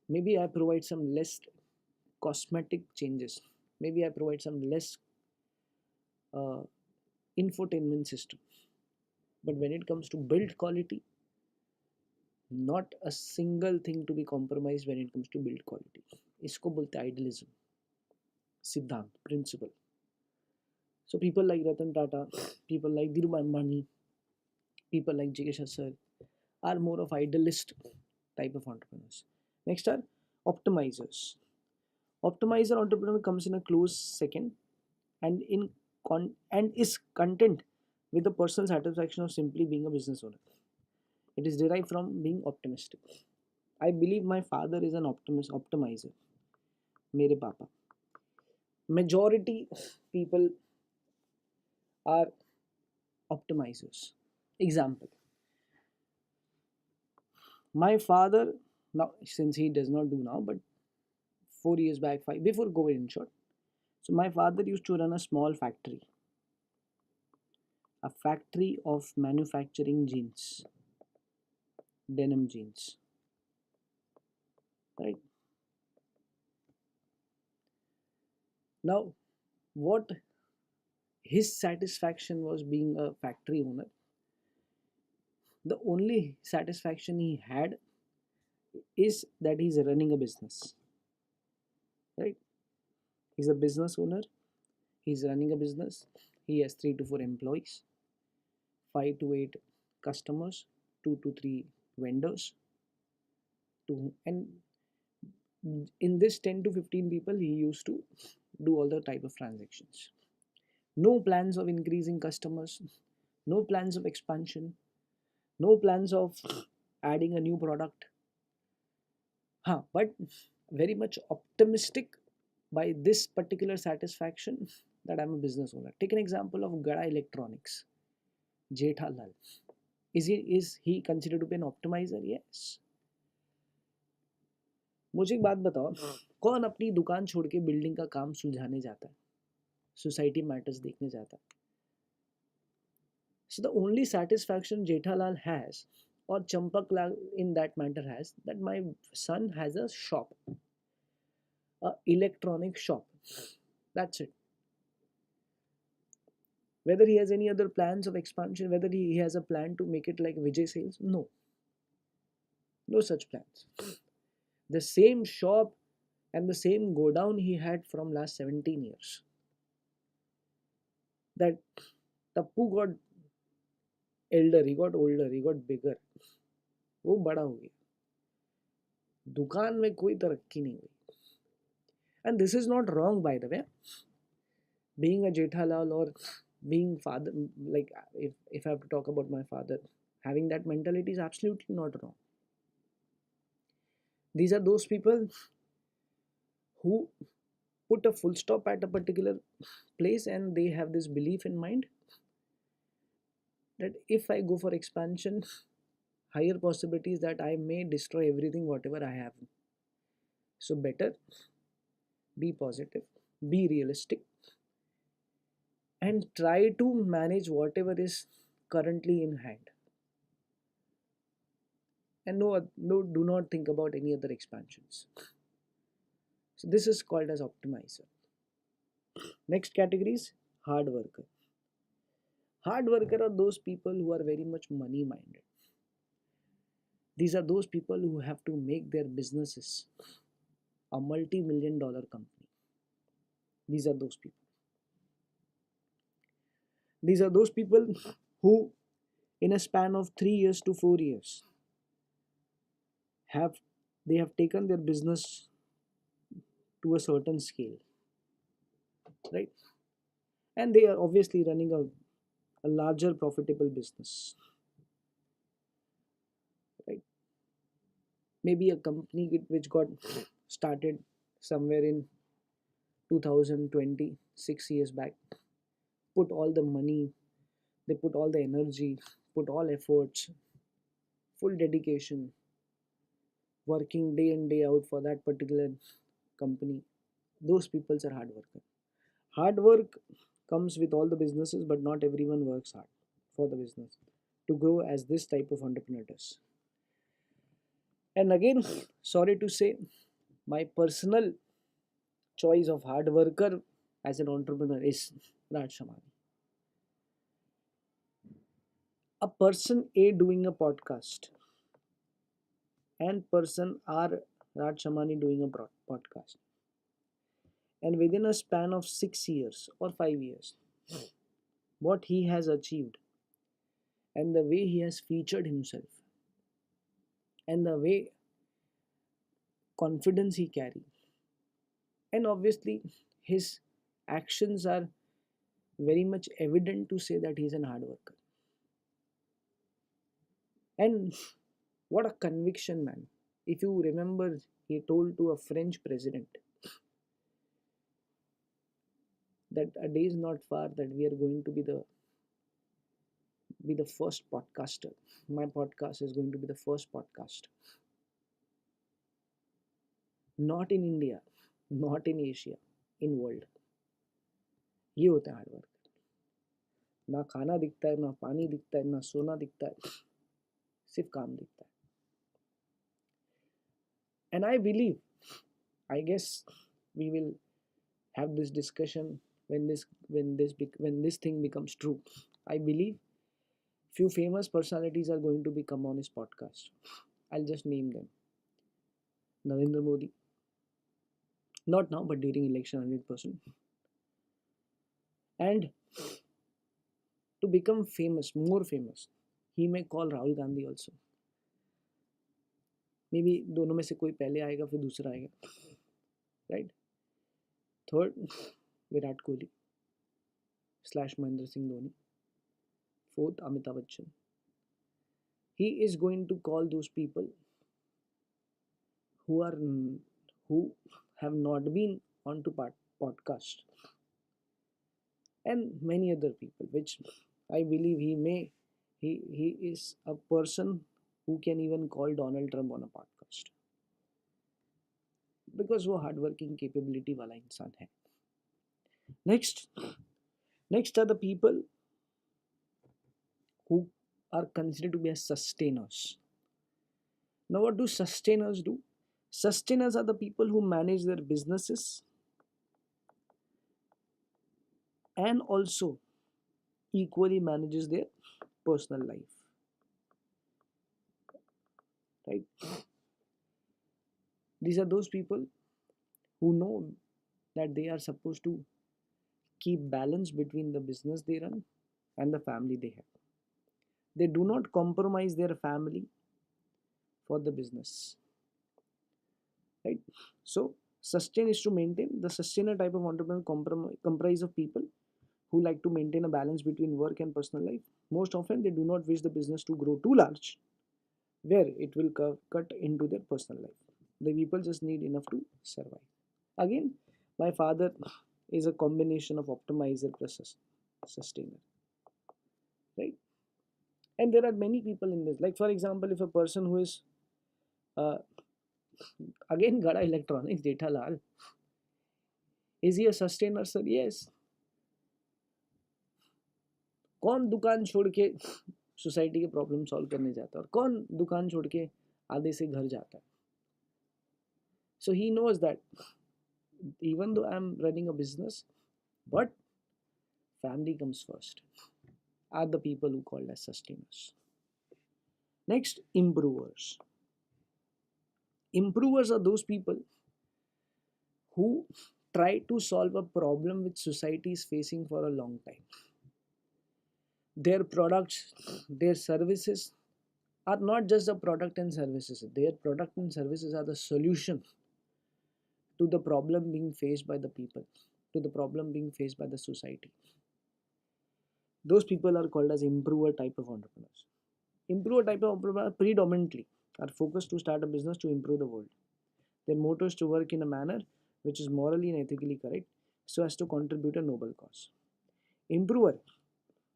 Maybe I provide some less cosmetic changes. Maybe I provide some less uh, infotainment system. But when it comes to build quality, not a single thing to be compromised when it comes to build quality. इसको बोलते हैं idealism, सिद्धांत, principle. So people like Ratan Tata, people like Dhirubhai Ambani, people like J.K. Sir are more of idealist type of entrepreneurs. Next are optimizers. Optimizer entrepreneur comes in a close second and and is content with the personal satisfaction of simply being a business owner. It is derived from being optimistic. I believe my father is an optimizer. मेरे पापा. Majority people are optimizers. Example. My father, now since he does not do now, but 4 years back, five before COVID in short. So my father used to run a small factory, a factory of manufacturing jeans, denim jeans, right? Now, what his satisfaction was being a factory owner, the only satisfaction he had is that he's running a business, right? He's a business owner, he's running a business, he has 3 to 4 employees, 5 to 8 customers, 2 to 3 vendors, and in this 10 to 15 people he used to do all the type of transactions. No plans of increasing customers, no plans of expansion, no plans of adding a new product, but very much optimistic by this particular satisfaction that I'm a business owner. Take an example of Gada Electronics, Jethalal. Is he considered to be an optimizer? Yes. मुझे एक बात बताओ, कौन अपनी दुकान छोड़ के building का काम सुलझाने जाता है, सोसाइटी मैटर्स देखने जाता है? So the only satisfaction Jethalal has, or Champak Lal in that matter has, that my son has a shop, a electronic shop. That's it. Whether he has any other plans of expansion, whether he has a plan to make it like Vijay Sales, no. No such plans. The same shop and the same go down he had from last 17 years. That Tappu got elder, he got older, he got bigger. वो बड़ा हो गया, दुकान में कोई तरक्की नहीं हुई. And this is not wrong, by the way. Being a Jethalal or being father, like if I have to talk about my father, having that mentality is absolutely not wrong. These are those people who put a full stop at a particular place and they have this belief in mind that if I go for expansion, higher possibilities that I may destroy everything whatever I have. So better be positive, be realistic, and try to manage whatever is currently in hand. And no, do not think about any other expansions. So this is called as optimizer. Next category is hard worker. Hard worker are those people who are very much money minded. These are those people who have to make their businesses a multi-million dollar company. These are those people. These are those people who, in a span of 3 years to 4 years, have they have taken their business to a certain scale, right? And they are obviously running a larger profitable business, right? Maybe a company which got started somewhere in 2020, 6 years back, put all the money, they put all the energy, put all efforts, full dedication, working day in day out for that particular company. Those people are hard worker. Hard work comes with all the businesses, but not everyone works hard for the business to grow as this type of entrepreneur does. And again, sorry to say, my personal choice of hard worker as an entrepreneur is Raj Shamani. A person A doing a podcast and person R, Raj Shamani, doing a podcast, and within a span of 6 years or 5 years, what he has achieved and the way he has featured himself and the way confidence he carries, and obviously his actions are very much evident to say that he is an hard worker. And what a conviction, man. If you remember, he told to a French president that a day is not far that we are going to be the first podcaster. My podcast is going to be the first podcast. Not in India, not in Asia, in world. ये होता है hard work. ना खाना दिखता है, ना पानी दिखता है, ना सोना दिखता है, सिर्फ काम दिखता है. And I believe, I guess we will have this discussion when this thing becomes true. I believe few famous personalities are going to become on his podcast. I'll just name them. Narendra Modi, not now, but during election, 100%. And to become famous, more famous, he may call Rahul Gandhi also. Maybe दोनों में से कोई पहले आएगा फिर दूसरा आएगा, right? Third, Virat Kohli / Mahendra Singh Dhoni. Fourth, Amitabh Bachchan. He is going to call those people who have not been onto podcast, and many other people, which I believe he is a person who can even call Donald Trump on a podcast, because वो hardworking capability वाला इंसान है. Next are the people who are considered to be as sustainers. Now, what do sustainers do? Sustainers are the people who manage their businesses and also equally manages their personal life, right? These are those people who know that they are supposed to keep balance between the business they run and the family they have. They do not compromise their family for the business, right? So sustain is to maintain. The sustainer type of entrepreneur comprise of people who like to maintain a balance between work and personal life. Most often they do not wish the business to grow too large where it will cut into their personal life. The people just need enough to survive. Again, my father is a combination of optimizer plus sustainer, right? And there are many people in this. Like for example, if a person who is uh, again Gada Electronics, Data Lal, is he a sustainer, sir? Yes. कौन दुकान छोड़ के society के problem solve करने जाता है और कौन दुकान छोड़ के आधे से घर जाता है? So he knows that even though I'm running a business, but family comes first, are the people who called as sustainers. Next, improvers. Improvers are those people who try to solve a problem which society is facing for a long time. Their products, their services are not just the product and services. Their product and services are the solution to the problem being faced by the people, to the problem being faced by the society. Those people are called as improver type of entrepreneurs. Improver type of entrepreneurs predominantly are focused to start a business to improve the world. Their motto is to work in a manner which is morally and ethically correct so as to contribute a noble cause. Improver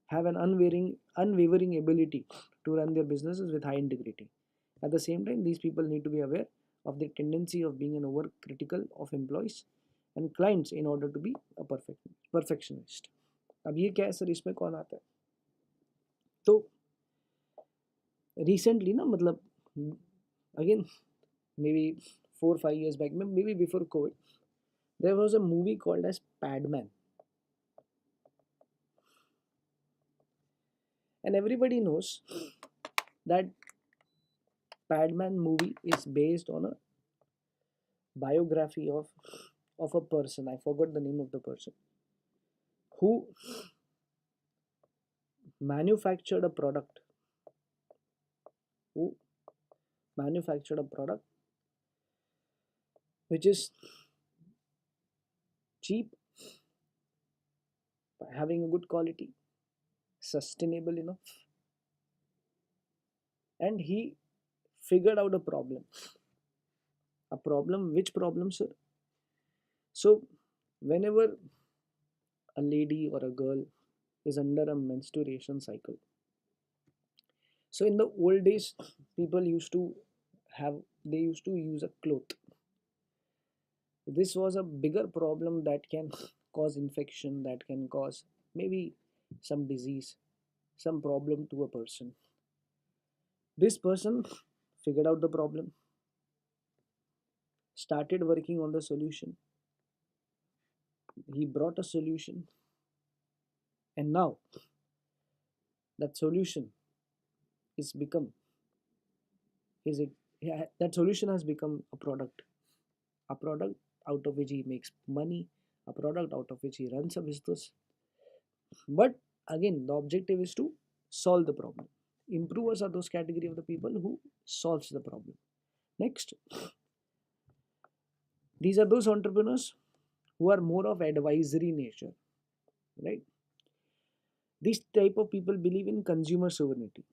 have an unwavering ability to run their businesses with high integrity. At the same time, these people need to be aware of the tendency of being an overcritical of employees and clients in order to be a perfectionist. अब ये क्या है sir, इसमें कौन आता है? तो recently ना, मतलब again maybe 4 5 years back, maybe before COVID, there was a movie called as Padman, and everybody knows that Padman movie is based on a biography of a person. I forgot the name of the person who manufactured a product, who manufactured a product which is cheap, having a good quality, sustainable enough, and he figured out a problem. A problem, which problem, sir? So whenever a lady or a girl is under a menstruation cycle, so in the old days, people used to have, they used to use a cloth. This was a bigger problem that can cause infection, that can cause maybe some disease, some problem to a person. This person figured out the problem, started working on the solution. He brought a solution, and now that solution is become is it yeah, that solution has become a product out of which he makes money, a product out of which he runs a business. But again, the objective is to solve the problem. Improvers are those category of the people who solves the problem. Next, these are those entrepreneurs who are more of advisory nature, right? These type of people believe in consumer sovereignty,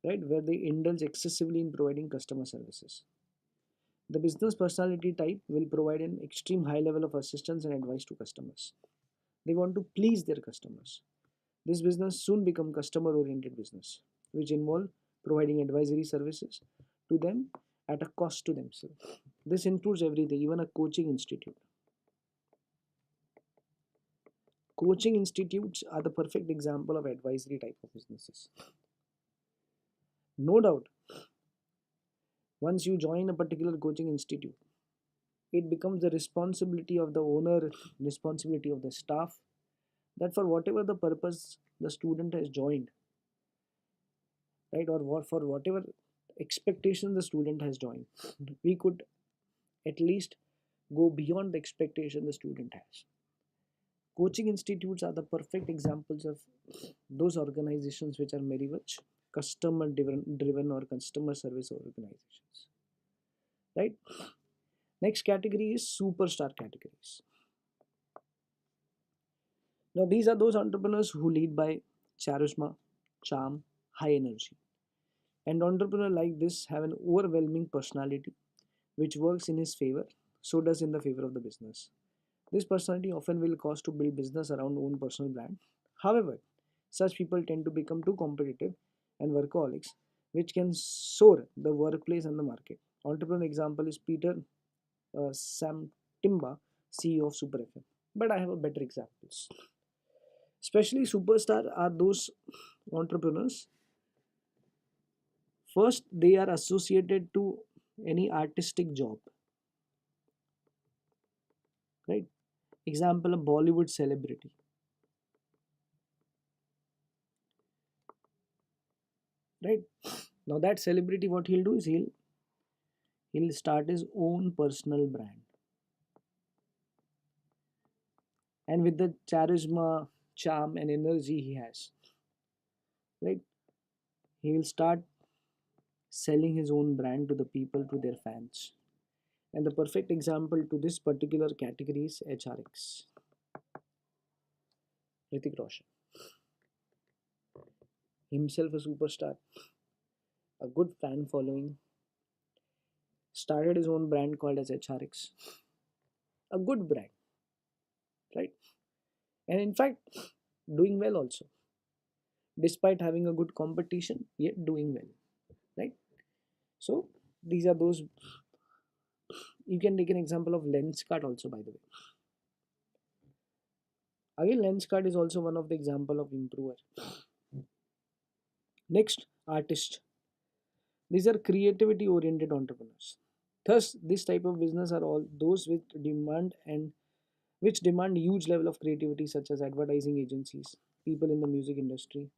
right, where they indulge excessively in providing customer services. The business personality type will provide an extreme high level of assistance and advice to customers. They want to please their customers. This business soon become customer oriented business, which involve providing advisory services to them at a cost to themselves. This includes everything, even a coaching institute. Coaching institutes are the perfect example of advisory type of businesses. No doubt, once you join a particular coaching institute, it becomes the responsibility of the owner, responsibility of the staff, that for whatever the purpose the student has joined, right, or what for whatever expectation the student has joined, we could at least go beyond the expectation the student has. Coaching institutes are the perfect examples of those organizations which are very much customer driven or customer service organizations, right? Next category is superstar categories. Now these are those entrepreneurs who lead by charisma, charm, high energy. And entrepreneur like this have an overwhelming personality which works in his favor, so does in the favor of the business. This personality often will cause to build business around own personal brand. However, such people tend to become too competitive and workaholics, which can soar the workplace and the market. Entrepreneur example is Peter Sam Timba, CEO of Super FM. But I have a better examples. Especially superstar are those entrepreneurs. First, they are associated to any artistic job, right? Example, a Bollywood celebrity, right? Now that celebrity, what he'll do is he'll start his own personal brand, and with the charisma, charm, and energy he has, right? He will start selling his own brand to the people, to their fans. And the perfect example to this particular category is HRX, Hrithik Roshan, himself a superstar, a good fan following, started his own brand called as HRX, a good brand, right? And in fact, doing well also, despite having a good competition, yet doing well, right? So these are those. You can take an example of Lenskart also, by the way. Again, Lenskart is also one of the example of improver. Next, artist. These are creativity oriented entrepreneurs. Thus, this type of business are all those which demand huge level of creativity, such as advertising agencies, people in the music industry.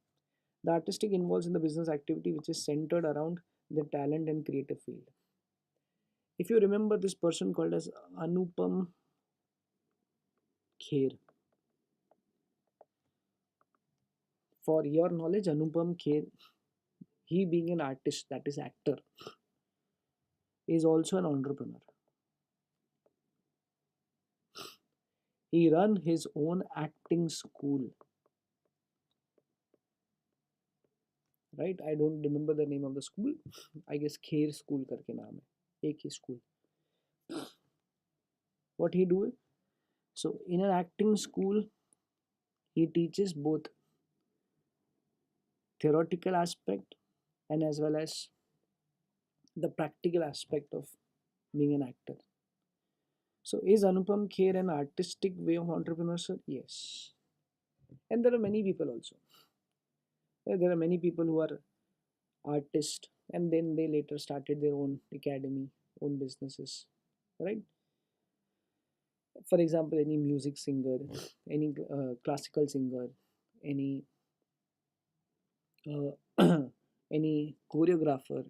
The artistic involves in the business activity which is centered around the talent and creative field. If you remember this person called as Anupam Kher, for your knowledge, Anupam Kher, he being an artist, that is actor, is also an entrepreneur. He run his own acting school, right? I don't remember the name of the school. I guess Kher School करके नाम है, एक ही school. What he do? So in an acting school, he teaches both theoretical aspect and as well as the practical aspect of being an actor. So is Anupam Kher an artistic way of entrepreneurship? Yes. And there are many people also. There are many people who are artists and then they later started their own academy, own businesses, right? For example, any music singer, any classical singer, any any choreographer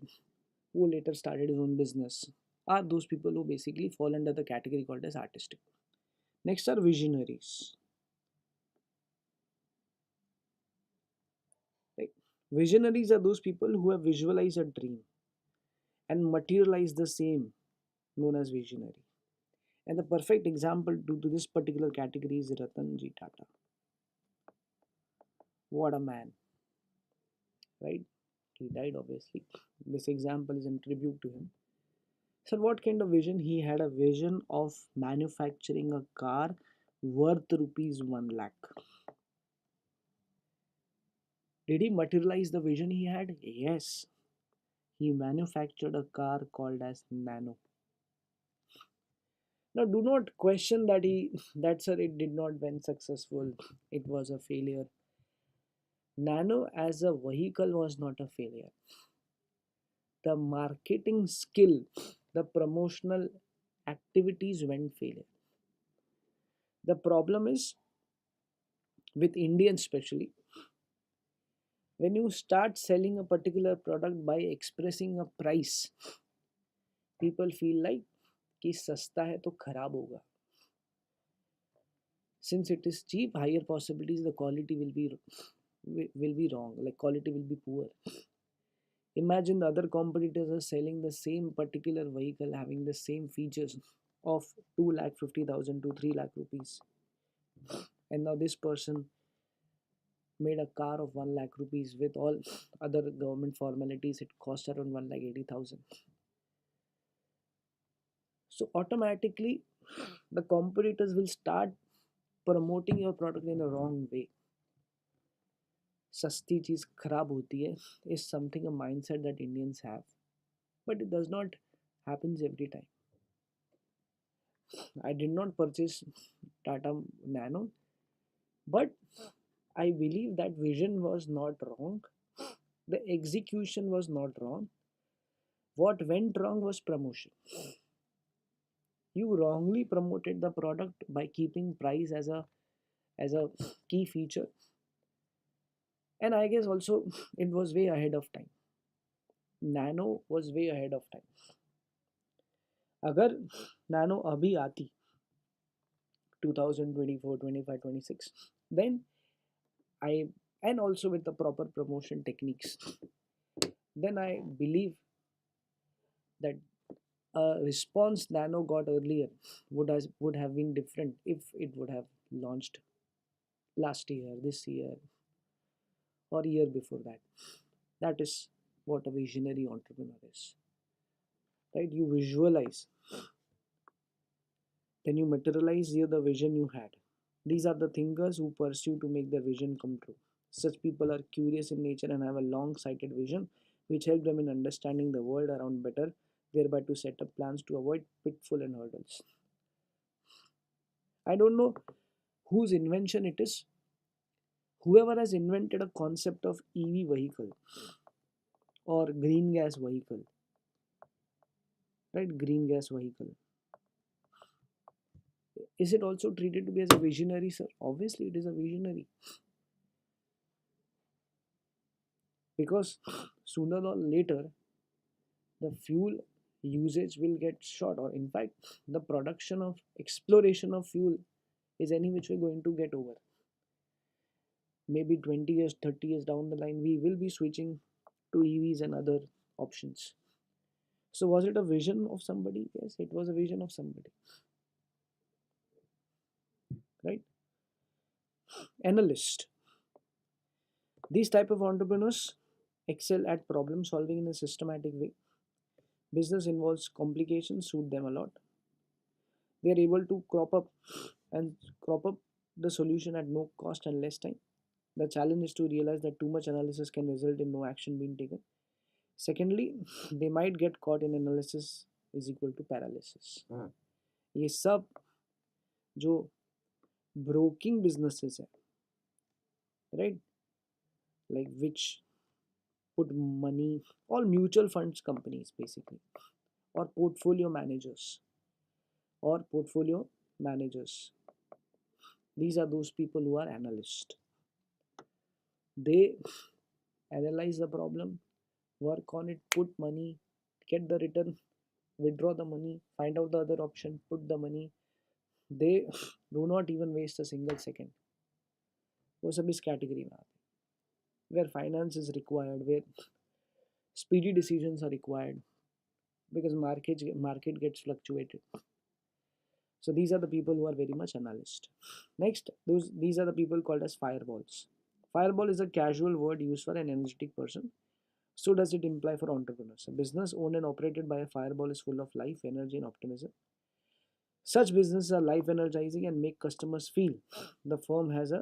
who later started his own business are those people who basically fall under the category called as artistic. Next are visionaries. Right? Visionaries are those people who have visualized a dream and materialize the same, known as visionary. And the perfect example to this particular category is Ratanji Tata. What a man, right? He died obviously. This example is in tribute to him. So, what kind of vision? He had a vision of manufacturing a car worth rupees 1 lakh. Did he materialize the vision he had? Yes. He manufactured a car called as Nano. Now, do not question that sir, it did not went successful. It was a failure. Nano as a vehicle was not a failure. The marketing skill, the promotional activities went failure. The problem is with Indians, especially when you start selling a particular product by expressing a price, people feel like कि सस्ता है तो खराब होगा. Since it is cheap, higher possibilities the quality will be wrong, like quality will be poor. Imagine the other competitors are selling the same particular vehicle having the same features of 2,50,000 to 3 lakh rupees, and now this person made a car of 1 lakh rupees with all other government formalities. It cost around 1 lakh 80,000. So automatically the competitors will start promoting your product in a wrong way. सस्ती चीज खराब होती है is something a mindset that Indians have, but it does not happens every time. I did not purchase Tata Nano, but I believe that vision was not wrong. The execution was not wrong. What went wrong was promotion. You wrongly promoted the product by keeping price as a key feature, and I guess also it was way ahead of time. Nano was way ahead of time. अगर nano अभी आती 2024, 25, 26, then I, and also with the proper promotion techniques, then I believe that a response nano got earlier would have been different if it would have launched last year, this year, or year before that. That is what a visionary entrepreneur is, right? You visualize, then you materialize here the vision you had. These are the thinkers who pursue to make their vision come true. Such people are curious in nature and have a long-sighted vision, which help them in understanding the world around better, thereby to set up plans to avoid pitfall and hurdles. I don't know whose invention it is. Whoever has invented a concept of EV vehicle or green gas vehicle, right? Green gas vehicle. Is it also treated to be as a visionary, sir? Obviously, it is a visionary because sooner or later the fuel usage will get short, or in fact, the production of exploration of fuel is any which way going to get over. Maybe 20 years, 30 years down the line, we will be switching to EVs and other options. So, was it a vision of somebody? Yes, it was a vision of somebody, right? Analyst. These type of entrepreneurs excel at problem solving in a systematic way. Business involves complications, suit them a lot. They are able to crop up the solution at no cost and less time. The challenge is to realize that too much analysis can result in no action being taken. Secondly, they might get caught in analysis is equal to paralysis. ये सब जो broking businesses है, right? Like which put money, all mutual funds companies basically, or portfolio managers. These are those people who are analysts. They analyze the problem, work on it, put money, get the return, withdraw the money, find out the other option, put the money. They do not even waste a single second. वो सब इस category में आते हैं where finance is required, where speedy decisions are required because market gets fluctuated. So these are the people who are very much analyst. Next, these are the people called as fireballs. Fireball is a casual word used for an energetic person. So does it imply for entrepreneurs. A business owned and operated by a fireball is full of life, energy, and optimism. Such businesses are life energizing and make customers feel the firm has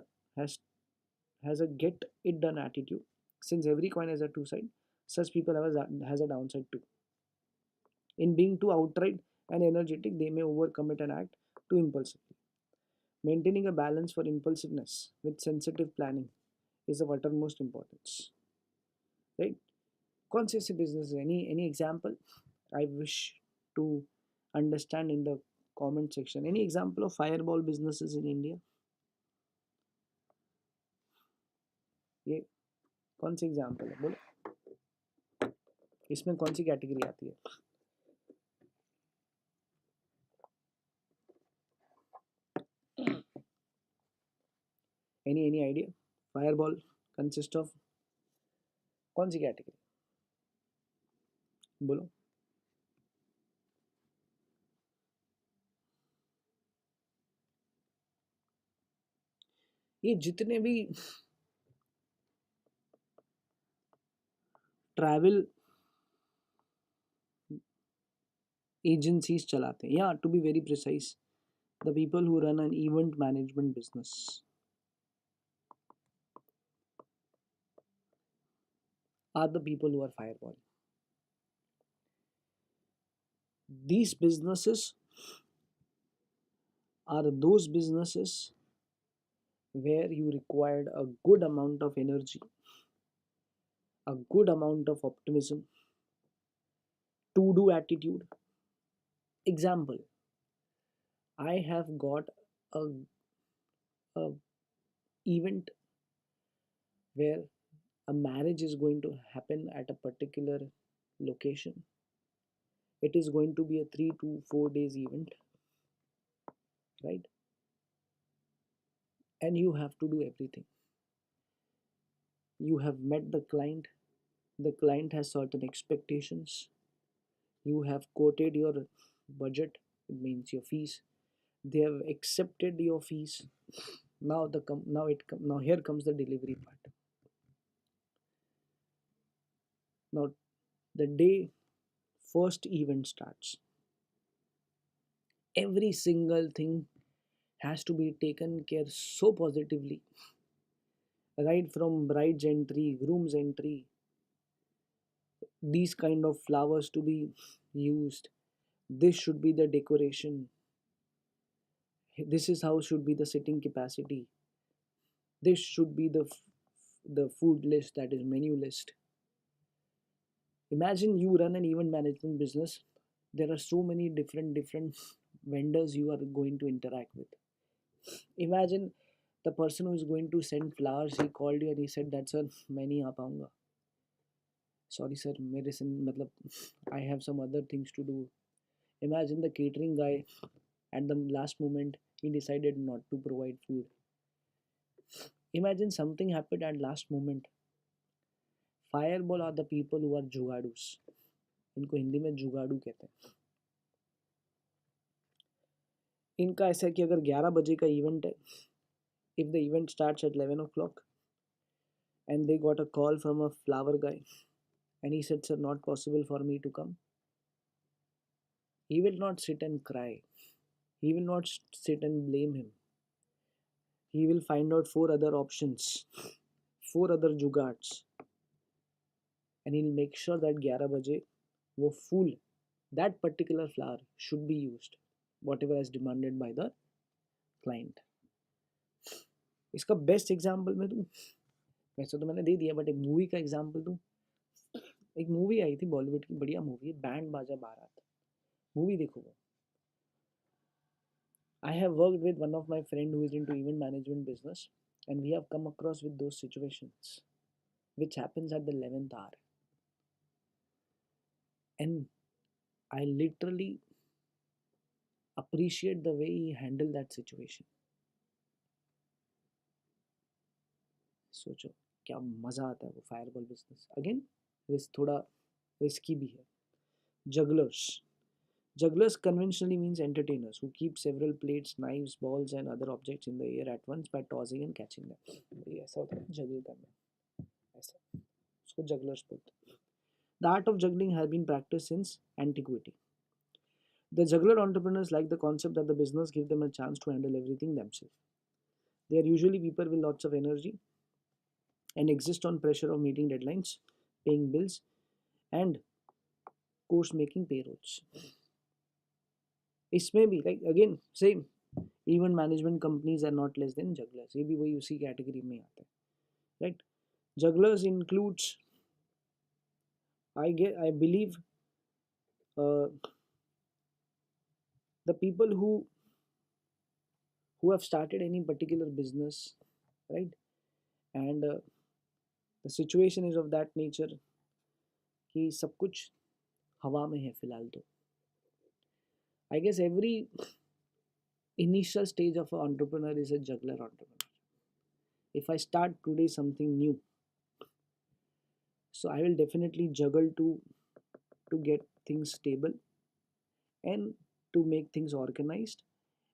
has a get it done attitude. Since every coin has a two side, such people has a downside too. In being too outright and energetic, they may overcommit and act too impulsively. Maintaining a balance for impulsiveness with sensitive planning is of uttermost importance. Right? कौन से ऐसे business any example I wish to understand in the comment section. Any example of fireball businesses in India? ये कौन से example है बोलो, इसमें कौन सी कैटेगरी आती है? any idea? Fireball consist of कौन सी कैटेगरी बोलो? ये जितने भी ट्रैवल एजेंसीज चलाते हैं, या to be very precise, the people who run an event management business are the people who are fireball. These businesses are those businesses where you required a good amount of energy, a good amount of optimism, to do attitude. Example, I have got a, a event where a marriage is going to happen at a particular location. It is going to be a 3 to 4 days event, right? And you have to do everything. You have met the client has certain expectations, you have quoted your budget, it means your fees, they have accepted your fees. Now now here comes the delivery part. Now the day first event starts, every single thing has to be taken care so positively, right from bride's entry, groom's entry, these kind of flowers to be used, this should be the decoration, this is how should be the sitting capacity, this should be the food list, that is menu list. Imagine you run an event management business, there are so many different vendors you are going to interact with. Imagine the person who is going to send flowers, he called you and he said that sir मैं नहीं आ पाऊंगा, sorry sir मेरे से मतलब I have some other things to do. Imagine the catering guy, at the last moment he decided not to provide food. Imagine something happened at last moment. Fireball are the people who are जुगाड़ूस, इनको हिंदी में जुगाड़ू कहते हैं. इनका ऐसा है कि अगर 11 बजे का इवेंट है, if the event starts at 11 o'clock and they got a call from a flower guy and he said sir not possible for me to come, he will not sit and cry, he will not sit and blame him, he will find out four other options, four other जुगाड्स, and he'll make sure that 11 बजे वो फूल, that particular flower should be used whatever is demanded by the client. इसका best example मैं दूं, वैसे तो मैंने दे दिया but एक मूवी का एग्जांपल दूं. एक मूवी आई थी बॉलीवुड की, बढ़िया मूवी है, बैंड बाजा बारात, मूवी देखो वो. I have worked with one of my friend who is into event management business and we have come across with those situations which happens at the 11th hour, and I literally appreciate the way he handled that situation. सोचो क्या मज़ा आता है वो fireball business. Again थोड़ा risky भी है. Jugglers, jugglers conventionally means entertainers who keep several plates, knives, balls and other objects in the air at once by tossing and catching them. ये ऐसा होता है जगल करना, ऐसा उसको jugglers बोलते हैं. The art of juggling has been practiced since antiquity. The juggler entrepreneurs like the concept that the business give them a chance to handle everything themselves. They are usually people with lots of energy and exist on pressure of meeting deadlines, paying bills, and course making payrolls. इसमें भी like again same, event management companies are not less than jugglers, ये भी वही उसी category में आता है, right. Jugglers includes I believe the people who have started any particular business, right, and the situation is of that nature कि सब कुछ हवा में है फिलहाल. तो I guess every initial stage of an entrepreneur is a juggler entrepreneur. If I start today something new, so I will definitely juggle to get things stable and to make things organized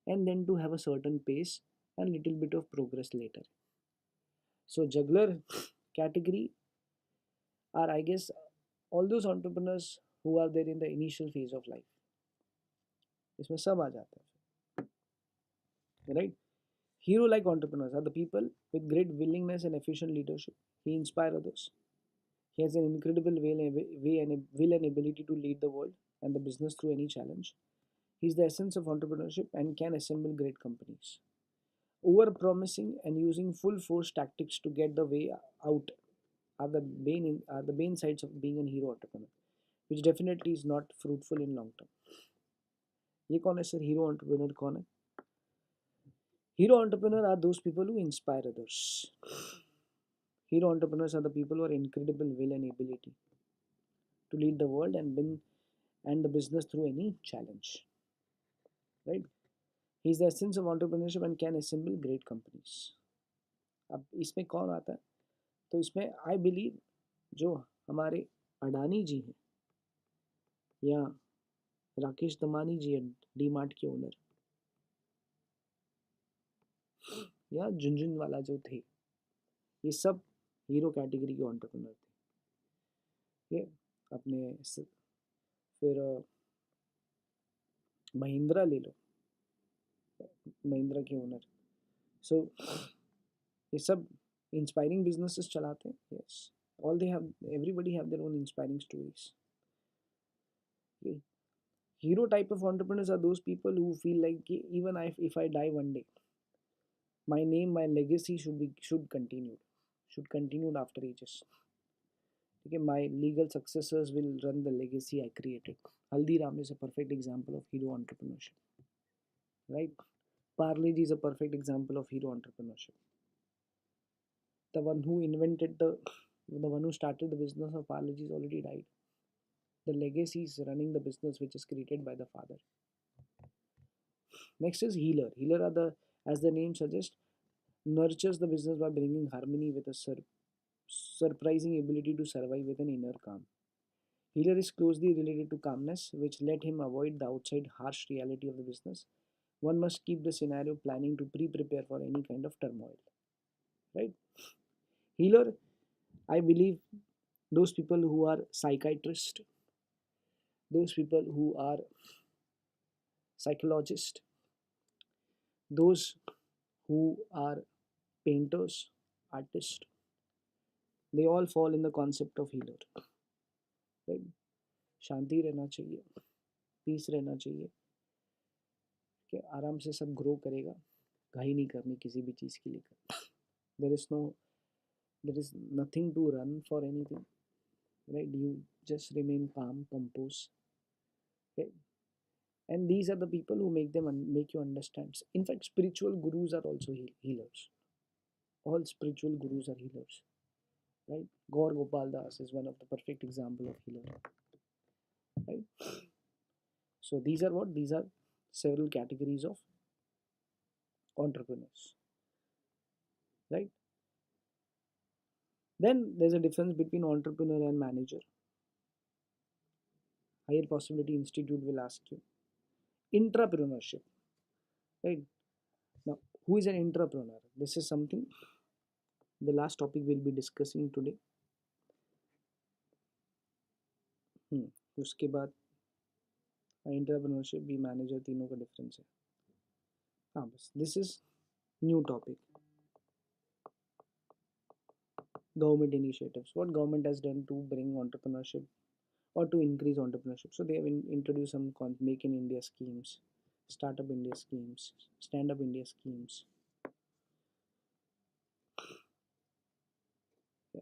and then to have a certain pace and little bit of progress later. So juggler category are I guess all those entrepreneurs who are there in the initial phase of life. इसमें सब आ जाता है, right? Hero like entrepreneurs are the people with great willingness and efficient leadership. He inspires others. He has an incredible will and ability to lead the world and the business through any challenge. He is the essence of entrepreneurship and can assemble great companies. Over promising and using full force tactics to get the way out are the bane sides of being a hero entrepreneur, which definitely is not fruitful in long term. ये कौन है sir hero entrepreneur कौन है? Hero entrepreneur are those people who inspire others. Hero entrepreneurs are the people who are incredible will and ability. to lead the world and win and the business through any challenge, right? He is the essence of entrepreneurship and can assemble great companies. अब इसमें कौन आता है? तो इसमें I believe जो हमारे अडानी जी हैं या राकेश दमानी जी हैं, डी मार्ट के ओनर, या झुंझुनवाला जो थे, ये सब हीरो कैटेगरी के एंटरप्रेन्योर थे। ये अपने फिर महिंद्रा ले लो, महिंद्रा के ओनर। सो ये सब इंस्पायरिंग बिजनेसेस चलाते हैं। Yes, all they have, everybody have their own inspiring stories. Hero type of entrepreneurs are those people who feel like even if I die one day, my name, my legacy should continue after ages. Okay, my legal successors will run the legacy I created. Haldiram is a perfect example of hero entrepreneurship, right? Parle Ji is a perfect example of hero entrepreneurship. The one who started the business of Parle Ji is already died. The legacy is running the business which is created by the father. Next is healer. Healer are the, as the name suggests, nurtures the business by bringing harmony with a surprising ability to survive with an inner calm. Healer is closely related to calmness, which let him avoid the outside harsh reality of the business. One must keep the scenario planning to pre-prepare for any kind of turmoil, right? Healer, I believe, those people who are psychiatrists, those people who are psychologists, those who are painters, artists, they all fall in the concept of healer, right? शांति रहना चाहिए, piece रहना चाहिए, कि आराम से सब grow करेगा, घाई नहीं करनी किसी भी चीज़ के लिए। there is nothing to run for anything, right? You just remain calm, compose, okay? And these are the people who make you understand. In fact, spiritual gurus are also healers. All spiritual gurus are healers, right? Gaur Gopal Das is one of the perfect example of healer, right? So these are several categories of entrepreneurs, right? Then there's a difference between entrepreneur and manager. Higher Possibility Institute will ask you intrapreneurship, right? Now, who is an entrepreneur? This is something, the last topic we'll be discussing today. उसके बाद entrepreneurship भी, manager, तीनों का difference है। हाँ बस, this is new topic. Government initiatives, what government has done to bring entrepreneurship or to increase entrepreneurship. So they have introduced some Make in India schemes, Startup India schemes, Stand Up India schemes,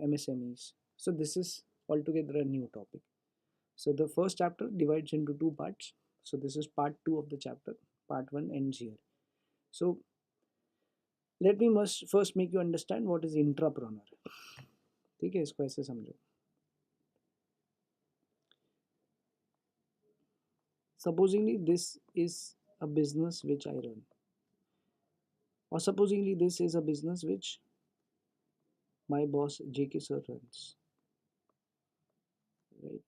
MSMEs. So this is altogether a new topic. So the first chapter divides into two parts. So this is part 2 of the chapter. Part 1 ends here. So let me first make you understand what is intrapreneur. ठीक है, इसको ऐसे समझो. Supposingly this is a business which I run, or supposingly this is a business which my boss JK sir runs, right?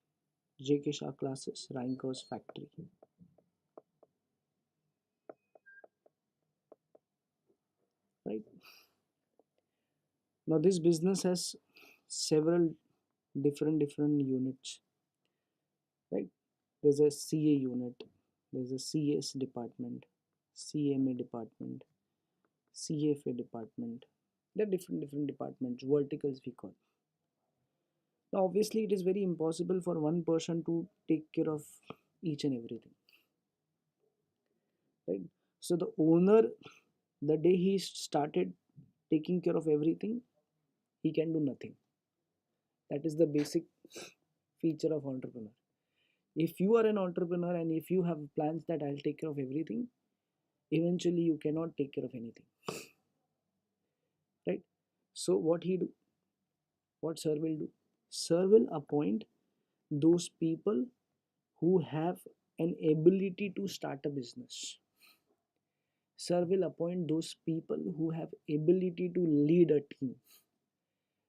JK Shah Classes, Ranker's Factory. Right? Now this business has several different units, right? There's a CA unit, there's a CS department, CMA department, CFA department. There are different departments, verticals we call. Now obviously it is very impossible for one person to take care of each and everything, right? So the owner, the day he started taking care of everything, he can do nothing. That is the basic feature of entrepreneur. If you are an entrepreneur and if you have plans that I'll take care of everything, eventually you cannot take care of anything, right? So what sir will do? Sir will appoint those people who have an ability to start a business. Sir will appoint those people who have ability to lead a team.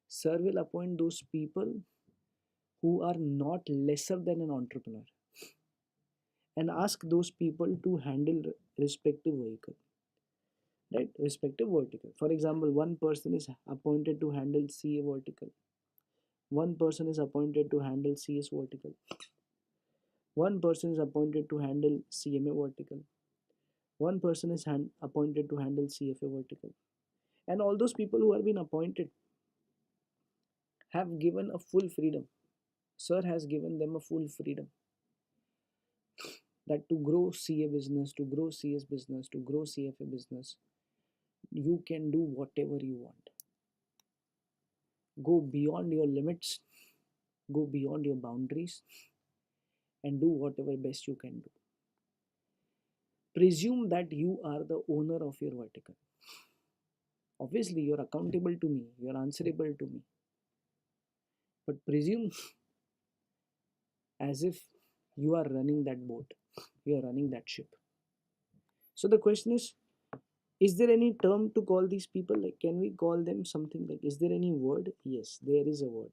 Sir will appoint those people who are not lesser than an entrepreneur, and ask those people to handle respective vehicle, right? Respective vertical. For example, one person is appointed to handle CA vertical, one person is appointed to handle CS vertical, one person is appointed to handle CMA vertical, one person is appointed to handle CFA vertical. And all those people who have been appointed have given a full freedom. Sir has given them a full freedom that to grow CA business, to grow CS business, to grow CFA business, you can do whatever you want. Go beyond your limits, go beyond your boundaries, and do whatever best you can do. Presume that you are the owner of your vertical. Obviously, you're accountable to me, you're answerable to me. But presume as if you are running that boat, you are running that ship. So the question is there any term to call these people? Like, can we call them something like, is there any word? Yes, there is a word.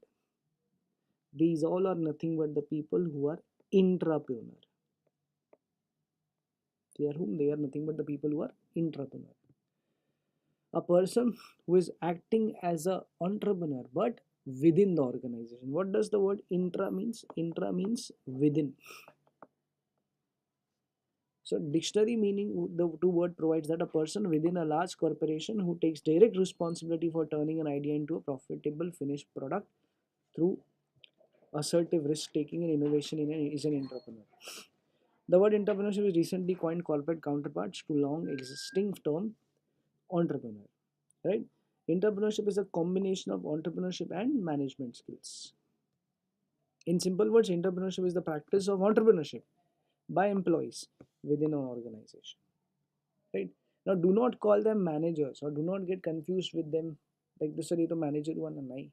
These all are nothing but the people who are intrapreneur. They are whom? They are nothing but the people who are intrapreneur. A person who is acting as a entrepreneur but within the organization. What does the word intra means? Intra means within. So dictionary meaning, the two word provides that a person within a large corporation who takes direct responsibility for turning an idea into a profitable finished product through assertive risk taking and innovation is an entrepreneur. The word entrepreneurship is recently coined corporate counterparts to long existing term entrepreneur. Right? Entrepreneurship is a combination of entrepreneurship and management skills. In simple words, entrepreneurship is the practice of entrepreneurship by employees within an organization. Right? Now, do not call them managers or do not get confused with them like the sorry to manager one and I.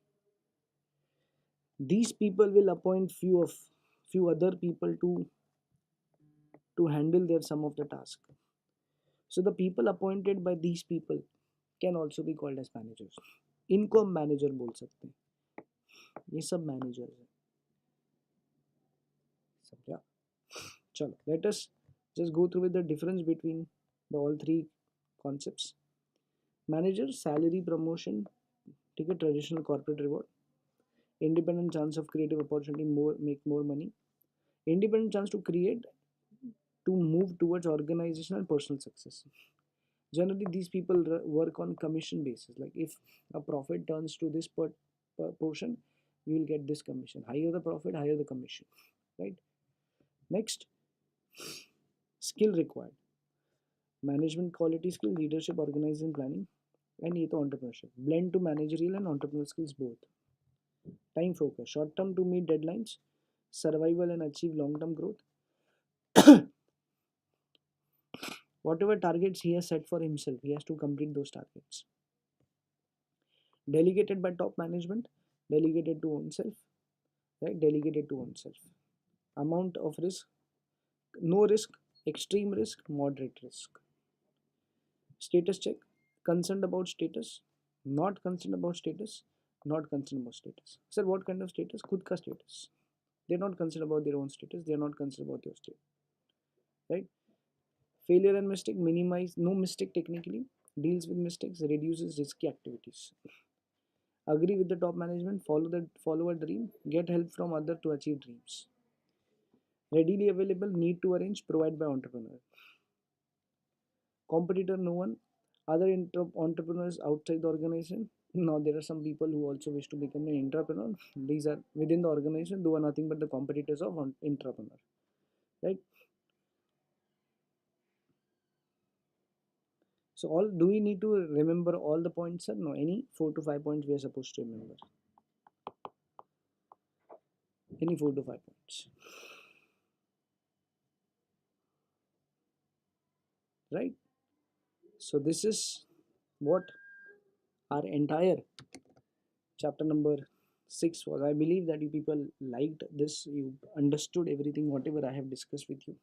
These people will appoint few other people to handle their some of the task. So the people appointed by these people can also be called as managers. इनको हम manager बोल सकते हैं, ये सब manager है. समझा? चलो, let us just go through with the difference between the all three concepts. Manager, salary, promotion, ठीक है, traditional corporate reward. Independent chance of creative opportunity, make more money. Independent chance to create, to move towards organizational and personal success. Generally, these people work on commission basis. Like if a profit turns to this per portion, you will get this commission. Higher the profit, higher the commission. Right? Next, skill required. Management quality skill, leadership, organizing, planning, and ये तो entrepreneurship. Blend to managerial and entrepreneurial skills both. Time focus, short term to meet deadlines, survival and achieve long term growth. Whatever targets he has set for himself, he has to complete those targets. Delegated by top management, delegated to oneself, right? Delegated to oneself. Amount of risk, no risk, extreme risk, moderate risk. Status check, concerned about status, not concerned about status, not concerned about status. Sir, what kind of status? Khud ka status. They're not concerned about their own status, they're not concerned about your state. Right? Failure and mistake, minimize, no mistake technically, deals with mistakes, reduces risky activities. Agree with the top management, follow a dream, get help from other to achieve dreams. Readily available, need to arrange, provide by entrepreneur. Competitor, no one. Other entrepreneurs outside the organization. Now there are some people who also wish to become an entrepreneur. These are within the organization, though are nothing but the competitors of entrepreneur. Right? So all, do we need to remember all the points, sir? No, any 4 to 5 points we are supposed to remember. Any 4 to 5 points. Right? So this is what our entire chapter number 6 was, I believe that you people liked this, you understood everything whatever I have discussed with you,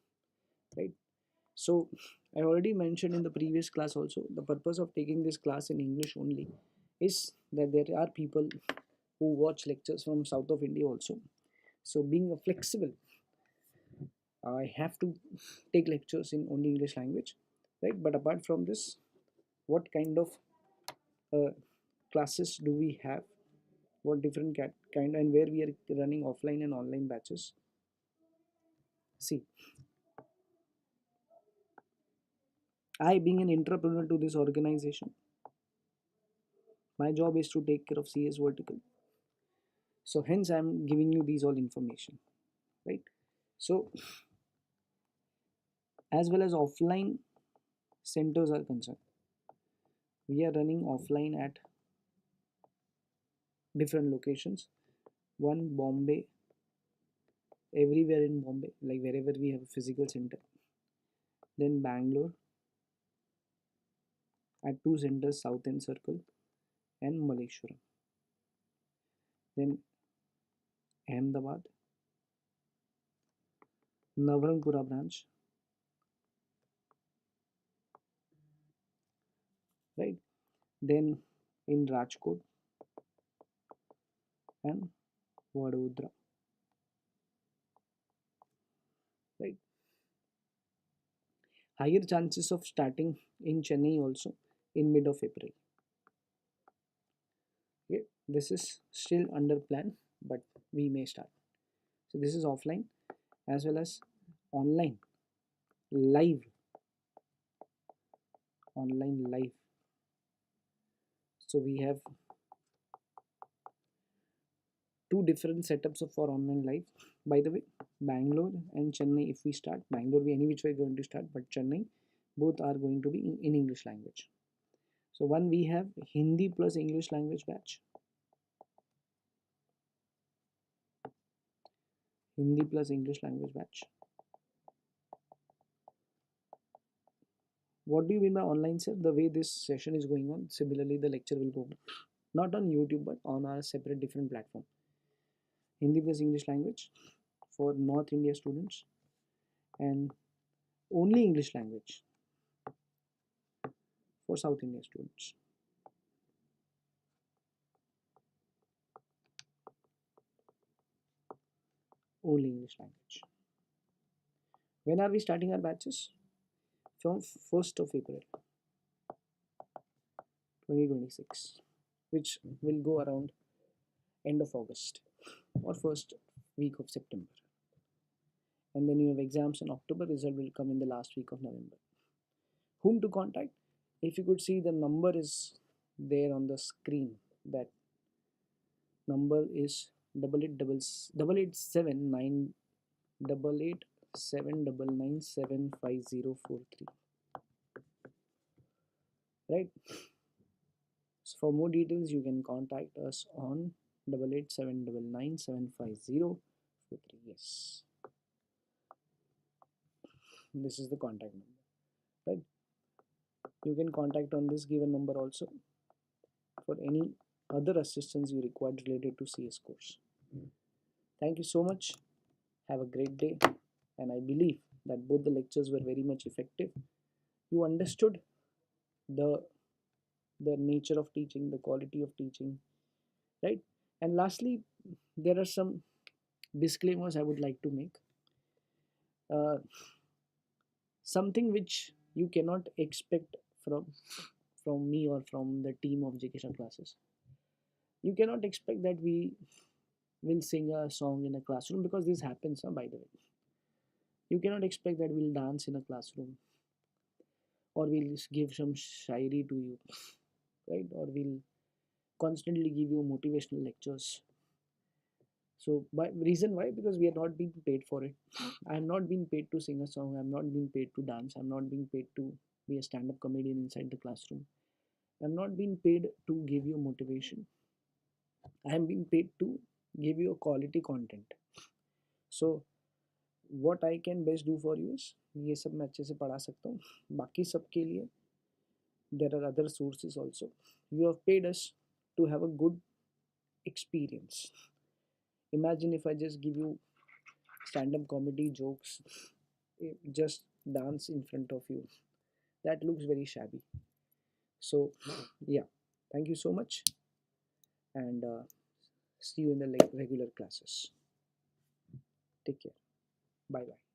right? So I already mentioned in the previous class also, the purpose of taking this class in English only is that there are people who watch lectures from south of India also. So being a flexible, I have to take lectures in only English language, right? But apart from this, what kind of uh, classes do we have, what different kind, and where we are running offline and online batches. See, I being an entrepreneur to this organization, my job is to take care of CS vertical. So hence I'm giving you these all information, right? So as well as offline centers are concerned, we are running offline at different locations. One, Bombay, everywhere in Bombay, like wherever we have a physical center. Then Bangalore at two centers, South End Circle and Malleshwaram. Then Ahmedabad, Navarampura branch, right? Then in Rajkot and Vadodara, right? Higher chances of starting in Chennai also in mid of April. Okay, this is still under plan, but we may start. So this is offline as well as online, live, online live. So we have two different setups of for online live. By the way, Bangalore and Chennai, if we start, Bangalore we any which way going to start, but Chennai, both are going to be in English language. So one we have Hindi plus English language batch, Hindi plus English language batch. What do you mean by online, sir? The way this session is going on, similarly the lecture will go on. Not on YouTube, but on our separate different platform. Hindi plus English language for North India students, and only English language for South India students. Only English language. When are we starting our batches? From 1st of April 2026, which will go around end of August or first week of September. And then you have exams in October, result will come in the last week of November. Whom to contact? If you could see, the number is there on the screen. That number is 8887997504, right? So for more details you can contact us on 8879997504. Yes, this is the contact number, right? You can contact on this given number also for any other assistance you required related to CS course. Thank you so much. Have a great day. And I believe that both the lectures were very much effective. You understood the nature of teaching, the quality of teaching, right? And lastly, there are some disclaimers I would like to make. Something which you cannot expect from me or from the team of JK classes. You cannot expect that we will sing a song in a classroom, because this happens, by the way. You cannot expect that we'll dance in a classroom, or we'll give some shairi to you, right? Or we'll constantly give you motivational lectures. So by reason why? Because we are not being paid for it. I'm not being paid to sing a song. I'm not being paid to dance. I'm not being paid to be a stand-up comedian inside the classroom. I'm not being paid to give you motivation. I'm being paid to give you a quality content. So what I can best do for you is ये सब मैं अच्छे से पढ़ा सकता हूँ. बाकी सब के लिए there are other sources also. You have paid us to have a good experience. Imagine if I just give you stand-up comedy jokes, just dance in front of you. That looks very shabby. So, yeah, thank you so much, and see you in the regular classes. Take care. Bye bye.